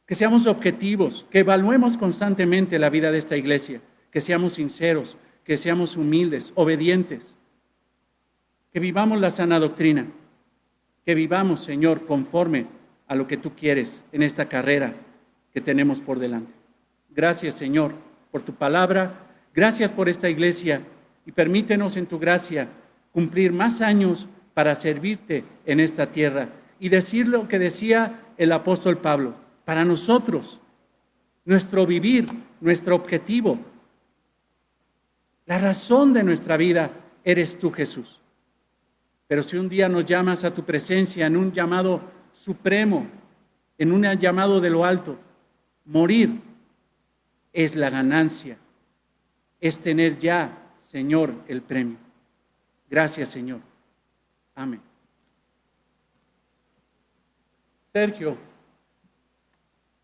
que seamos objetivos, que evaluemos constantemente la vida de esta iglesia, que seamos sinceros, que seamos humildes, obedientes, que vivamos la sana doctrina, que vivamos, Señor, conforme a lo que tú quieres en esta carrera que tenemos por delante. Gracias, Señor, por tu palabra. Gracias por esta iglesia y permítenos en tu gracia cumplir más años para servirte en esta tierra y decir lo que decía el apóstol Pablo. Para nosotros, nuestro vivir, nuestro objetivo, la razón de nuestra vida eres tú, Jesús. Pero si un día nos llamas a tu presencia en un llamado supremo, en un llamado de lo alto, morir es la ganancia, es tener ya, Señor, el premio. Gracias, Señor. Amén. Sergio,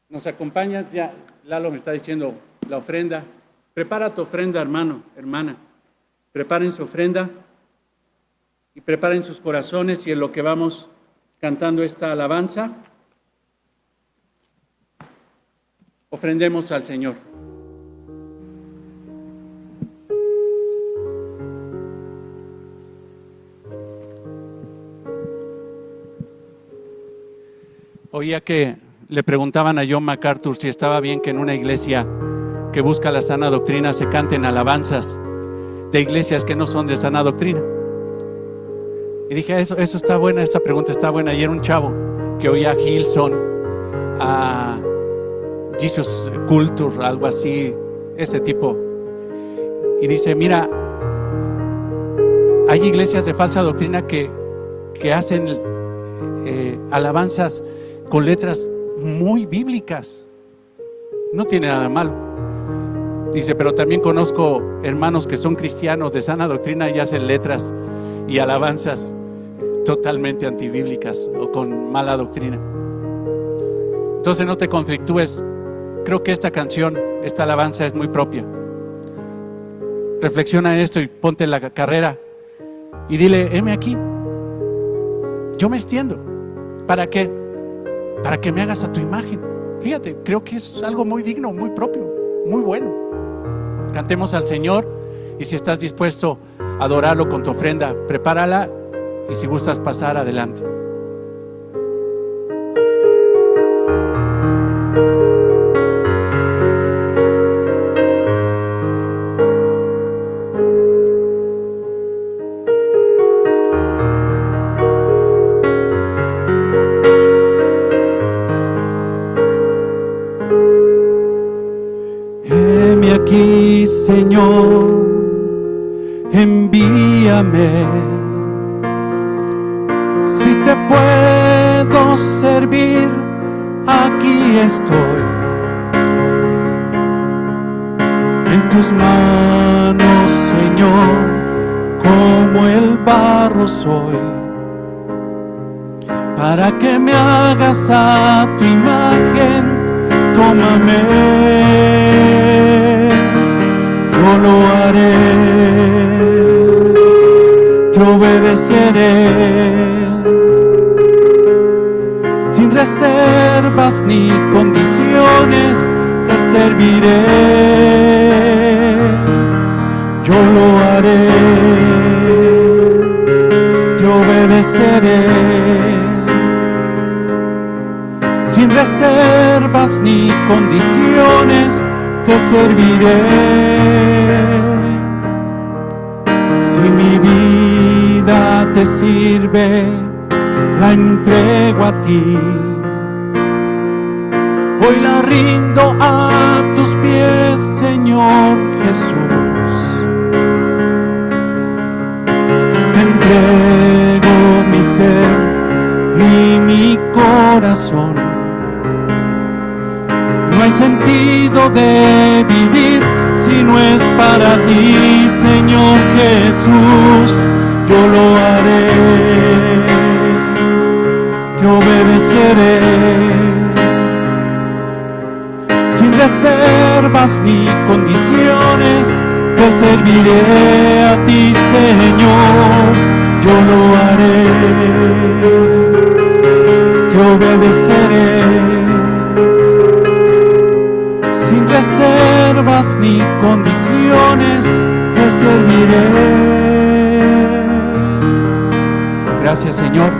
¿nos acompañas? Ya Lalo me está diciendo la ofrenda. Prepara tu ofrenda, hermano, hermana. Preparen su ofrenda y preparen sus corazones y en lo que vamos cantando esta alabanza, ofrendemos al Señor. Oía que le preguntaban a John MacArthur si estaba bien que en una iglesia que busca la sana doctrina se canten alabanzas de iglesias que no son de sana doctrina. Y dije, eso está buena, esta pregunta está buena. Ayer un chavo que oía a Hillsong, a Jesus Culture, algo así, ese tipo. Y dice, mira, hay iglesias de falsa doctrina que hacen alabanzas con letras muy bíblicas. No tiene nada malo. Dice, pero también conozco hermanos que son cristianos de sana doctrina y hacen letras y alabanzas totalmente antibíblicas o con mala doctrina. Entonces no te conflictúes. Creo que esta canción, esta alabanza es muy propia. Reflexiona en esto y ponte en la carrera y dile, heme aquí, yo me extiendo. ¿Para qué? Para que me hagas a tu imagen. Fíjate, creo que es algo muy digno, muy propio, muy bueno. Cantemos al Señor y si estás dispuesto a adorarlo con tu ofrenda, prepárala y si gustas pasar, adelante. Heme aquí, Señor, envíame. Si te puedo servir, aquí estoy. En tus manos, Señor, como el barro soy, para que me hagas a tu imagen. Tómame, yo lo haré, te obedeceré, sin reservas ni condiciones, te serviré, yo lo haré, te obedeceré. Sin reservas ni condiciones, te serviré. Si mi vida te sirve, la entrego a ti. Hoy la rindo a tus pies, Señor Jesús. Te entrego mi ser y mi corazón. No hay sentido de vivir si no es para ti, Señor Jesús. Yo lo haré, te obedeceré, sin reservas ni condiciones, te serviré a ti, Señor. yo lo haré, te obedeceré, sin reservas ni condiciones, te serviré. Gracias, Señor.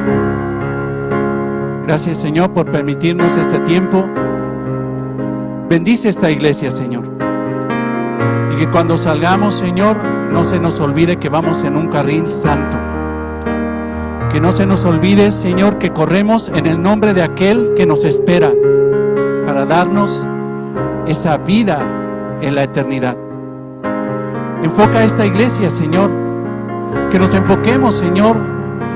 Gracias, Señor, por permitirnos este tiempo. Bendice esta iglesia, Señor. Y que cuando salgamos, Señor, no se nos olvide que vamos en un carril santo. Que no se nos olvide, Señor, que corremos en el nombre de aquel que nos espera para darnos esa vida en la eternidad. Enfoca a esta iglesia, Señor. Que nos enfoquemos, Señor,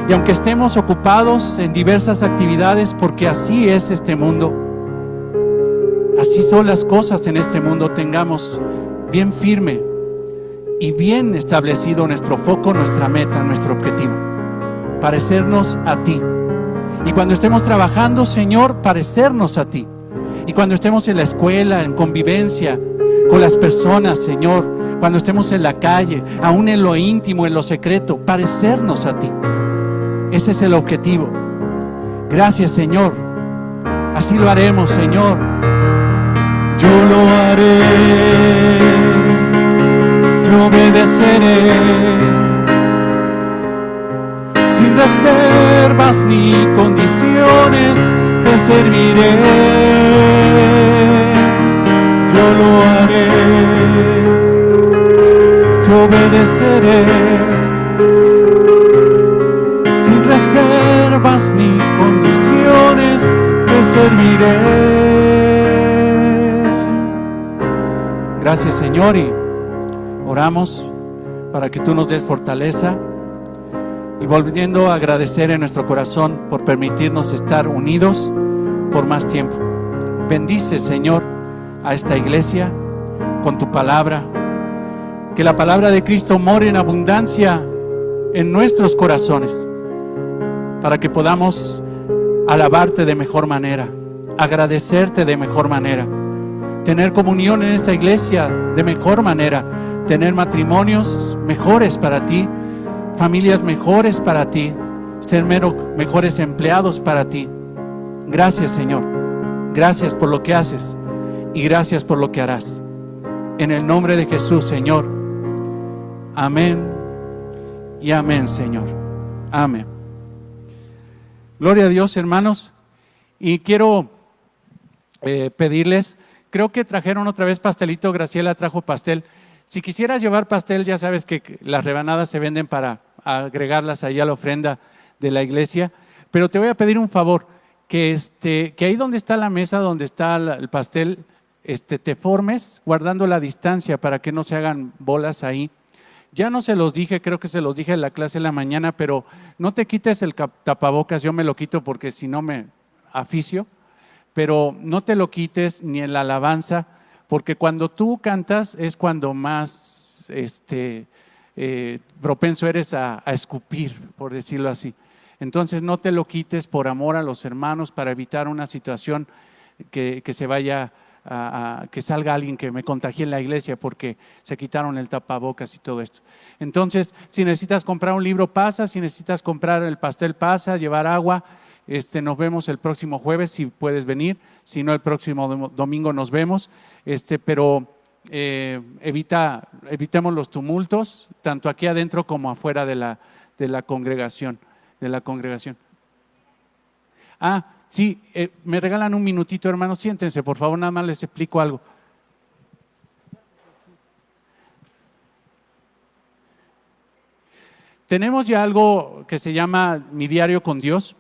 y aunque estemos ocupados en diversas actividades, porque así es este mundo, así son las cosas en este mundo, tengamos bien firme y bien establecido nuestro foco, nuestra meta, nuestro objetivo: parecernos a ti. Y cuando estemos trabajando, Señor, parecernos a ti. Y cuando estemos en la escuela, en convivencia con las personas, Señor, cuando estemos en la calle, aún en lo íntimo, en lo secreto, parecernos a ti. Ese es el objetivo. Gracias, Señor. Así lo haremos, Señor. Yo lo haré, te obedeceré, sin reservas ni condiciones, te serviré. Yo lo haré, te obedeceré, sin reservas ni condiciones, te serviré. Gracias, Señor, y oramos para que tú nos des fortaleza, y volviendo a agradecer en nuestro corazón por permitirnos estar unidos por más tiempo. Bendice, Señor, a esta iglesia con tu palabra, que la palabra de Cristo more en abundancia en nuestros corazones, para que podamos alabarte de mejor manera, agradecerte de mejor manera, tener comunión en esta iglesia de mejor manera, tener matrimonios mejores para ti, familias mejores para ti, ser mejores empleados para ti. Gracias, Señor. Gracias por lo que haces y gracias por lo que harás. En el nombre de Jesús, Señor. Amén y amén, Señor. Amén. Gloria a Dios, hermanos. Y quiero pedirles, creo que trajeron otra vez pastelito. Graciela trajo pastel. Si quisieras llevar pastel, ya sabes que las rebanadas se venden para agregarlas ahí a la ofrenda de la iglesia. Pero te voy a pedir un favor, que ahí donde está la mesa, donde está el pastel, te formes guardando la distancia para que no se hagan bolas ahí. Ya no se los dije, creo que se los dije en la clase en la mañana, pero no te quites el tapabocas. Yo me lo quito porque si no me aficio, pero no te lo quites ni en la alabanza, porque cuando tú cantas es cuando más propenso eres a escupir, por decirlo así. Entonces no te lo quites por amor a los hermanos, para evitar una situación que se vaya que salga alguien que me contagie en la iglesia porque se quitaron el tapabocas y todo esto. Entonces, si necesitas comprar un libro, pasa. Si necesitas comprar el pastel, pasa. Llevar agua. Nos vemos el próximo jueves si puedes venir. Si no, el próximo domingo nos vemos. Pero evitemos los tumultos, tanto aquí adentro como afuera de la congregación. Sí, me regalan un minutito, hermanos, siéntense, por favor, nada más les explico algo. Tenemos ya algo que se llama Mi Diario con Dios,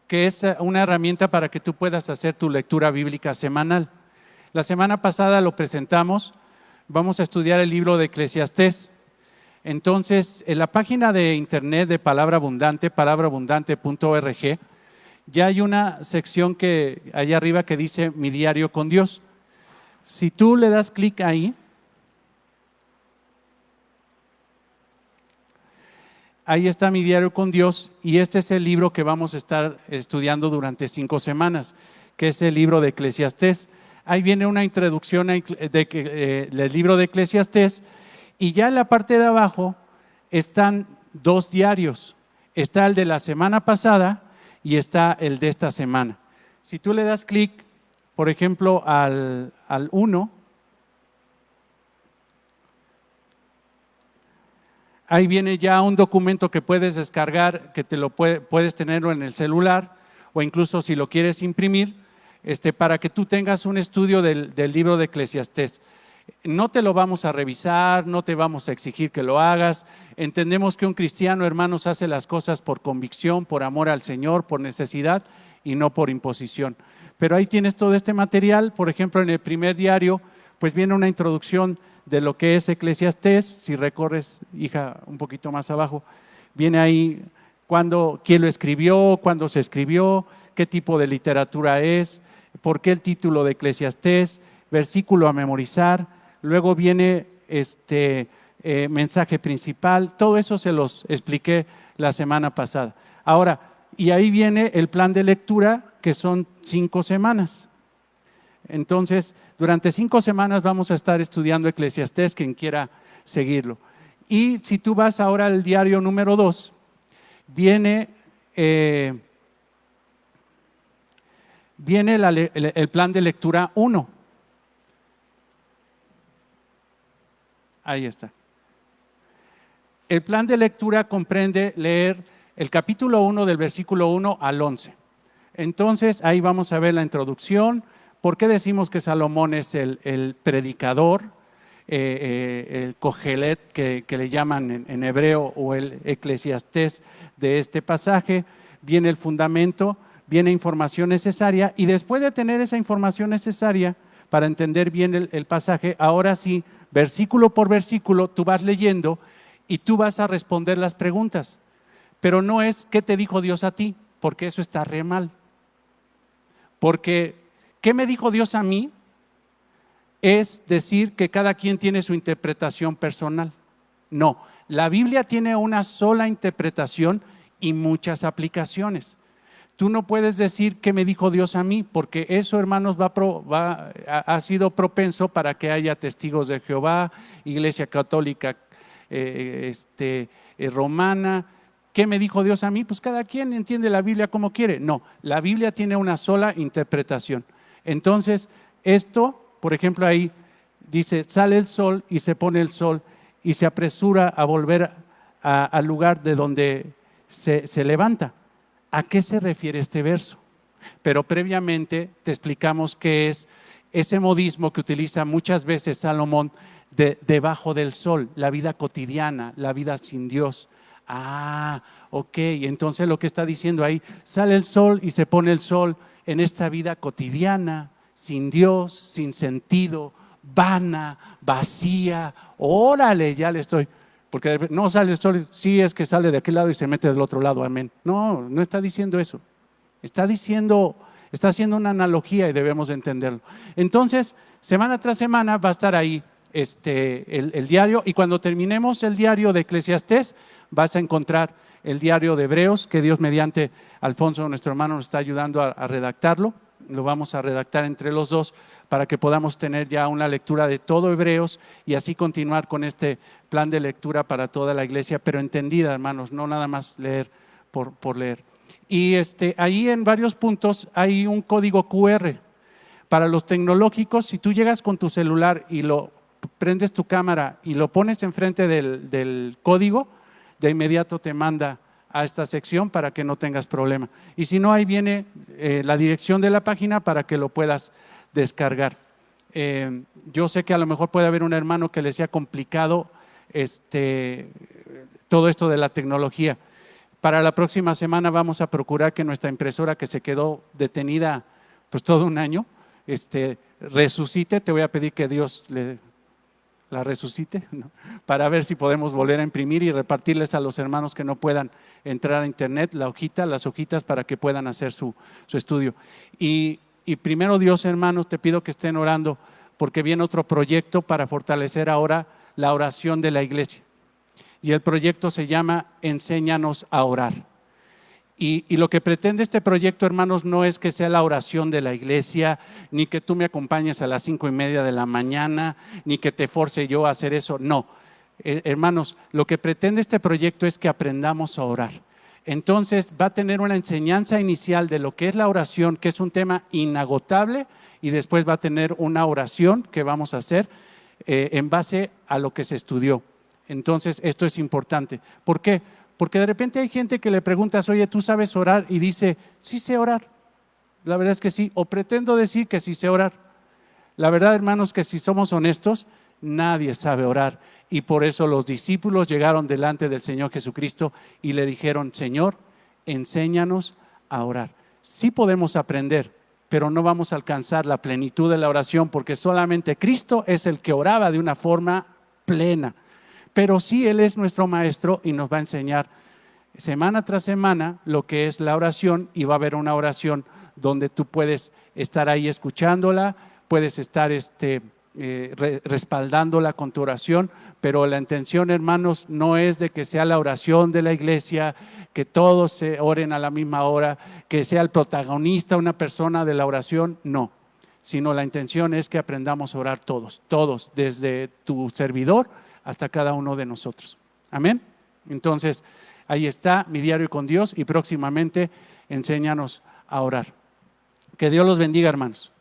que es una herramienta para que tú puedas hacer tu lectura bíblica semanal. La semana pasada lo presentamos, vamos a estudiar el libro de Eclesiastés. Entonces, en la página de internet de Palabra Abundante, palabraabundante.org, ya hay una sección que allá arriba que dice Mi Diario con Dios. Si tú le das clic ahí está Mi Diario con Dios, y este es el libro que vamos a estar estudiando durante 5 semanas, que es el libro de Eclesiastés. Ahí viene una introducción del libro de Eclesiastés, y ya en la parte de abajo están 2 diarios. Está el de la semana pasada y está el de esta semana. Si tú le das clic, por ejemplo, al 1, ahí viene ya un documento que puedes descargar, que te lo puedes tenerlo en el celular o incluso si lo quieres imprimir, para que tú tengas un estudio del libro de Eclesiastés. No te lo vamos a revisar, no te vamos a exigir que lo hagas. Entendemos que un cristiano, hermanos, hace las cosas por convicción, por amor al Señor, por necesidad y no por imposición. Pero ahí tienes todo este material. Por ejemplo, en el primer diario, pues viene una introducción de lo que es Eclesiastés. Si recorres, hija, un poquito más abajo, viene ahí quién lo escribió, cuándo se escribió, qué tipo de literatura es, por qué el título de Eclesiastés, versículo a memorizar. Luego viene mensaje principal. Todo eso se los expliqué la semana pasada. Ahora, y ahí viene el plan de lectura, que son 5 semanas. Entonces, durante 5 semanas vamos a estar estudiando Eclesiastés, quien quiera seguirlo. Y si tú vas ahora al diario número 2, viene el plan de lectura 1. Ahí está. El plan de lectura comprende leer el capítulo 1 del versículo 1 al 11. Entonces, ahí vamos a ver la introducción. ¿Por qué decimos que Salomón es el predicador, el Kohelet, que le llaman en hebreo, o el Eclesiastés de este pasaje? Viene el fundamento, viene información necesaria, y después de tener esa información necesaria para entender bien el pasaje, ahora sí, versículo por versículo, tú vas leyendo y tú vas a responder las preguntas. Pero no es ¿qué te dijo Dios a ti? Porque eso está re mal. Porque ¿qué me dijo Dios a mí? Es decir que cada quien tiene su interpretación personal. No, la Biblia tiene una sola interpretación y muchas aplicaciones. Tú no puedes decir qué me dijo Dios a mí, porque eso, hermanos, ha sido propenso para que haya testigos de Jehová, Iglesia Católica Romana. ¿Qué me dijo Dios a mí? Pues cada quien entiende la Biblia como quiere. No, la Biblia tiene una sola interpretación. Entonces, esto, por ejemplo, ahí dice, sale el sol y se pone el sol y se apresura a volver al lugar de donde se levanta. ¿A qué se refiere este verso? Pero previamente te explicamos qué es ese modismo que utiliza muchas veces Salomón de debajo del sol, la vida cotidiana, la vida sin Dios. Ah, ok, entonces lo que está diciendo ahí, sale el sol y se pone el sol en esta vida cotidiana, sin Dios, sin sentido, vana, vacía. Órale, ya le estoy... Porque no sale el sol, sí es que sale de aquel lado y se mete del otro lado, amén. No, no está diciendo eso. Está haciendo una analogía y debemos entenderlo. Entonces, semana tras semana va a estar ahí el diario, y cuando terminemos el diario de Eclesiastés, vas a encontrar el diario de Hebreos, que Dios mediante Alfonso, nuestro hermano, nos está ayudando a redactarlo. Lo vamos a redactar entre los dos para que podamos tener ya una lectura de todo Hebreos y así continuar con este plan de lectura para toda la iglesia, pero entendida, hermanos, no nada más leer por leer. Y ahí en varios puntos hay un código QR. Para los tecnológicos, si tú llegas con tu celular y prendes tu cámara y lo pones enfrente del código, de inmediato te manda a esta sección para que no tengas problema. Y si no, ahí viene la dirección de la página para que lo puedas descargar. Yo sé que a lo mejor puede haber un hermano que le sea complicado todo esto de la tecnología. Para la próxima semana vamos a procurar que nuestra impresora, que se quedó detenida pues todo un año, resucite. Te voy a pedir que Dios la resucite, ¿no? Para ver si podemos volver a imprimir y repartirles a los hermanos que no puedan entrar a internet las hojitas para que puedan hacer su estudio. Y primero Dios, hermanos, te pido que estén orando porque viene otro proyecto para fortalecer ahora la oración de la iglesia. Y el proyecto se llama Enséñanos a orar. Y lo que pretende este proyecto, hermanos, no es que sea la oración de la iglesia, ni que tú me acompañes a las 5:30 de la mañana, ni que te force yo a hacer eso. No, Hermanos, lo que pretende este proyecto es que aprendamos a orar. Entonces va a tener una enseñanza inicial de lo que es la oración, que es un tema inagotable, y después va a tener una oración que vamos a hacer en base a lo que se estudió. Entonces esto es importante. ¿Por qué? Porque de repente hay gente que le preguntas, oye, ¿tú sabes orar? Y dice, sí sé orar. La verdad es que sí, o pretendo decir que sí sé orar. La verdad, hermanos, que si somos honestos, nadie sabe orar. Y por eso los discípulos llegaron delante del Señor Jesucristo y le dijeron, Señor, enséñanos a orar. Sí podemos aprender, pero no vamos a alcanzar la plenitud de la oración porque solamente Cristo es el que oraba de una forma plena. Pero sí Él es nuestro Maestro y nos va a enseñar semana tras semana lo que es la oración, y va a haber una oración donde tú puedes estar ahí escuchándola, puedes estar respaldándola con tu oración, pero la intención, hermanos, no es de que sea la oración de la iglesia, que todos se oren a la misma hora, que sea el protagonista una persona de la oración, no, sino la intención es que aprendamos a orar todos, desde tu servidor hasta cada uno de nosotros. Amén. Entonces, ahí está mi diario con Dios, y próximamente enséñanos a orar. Que Dios los bendiga, hermanos.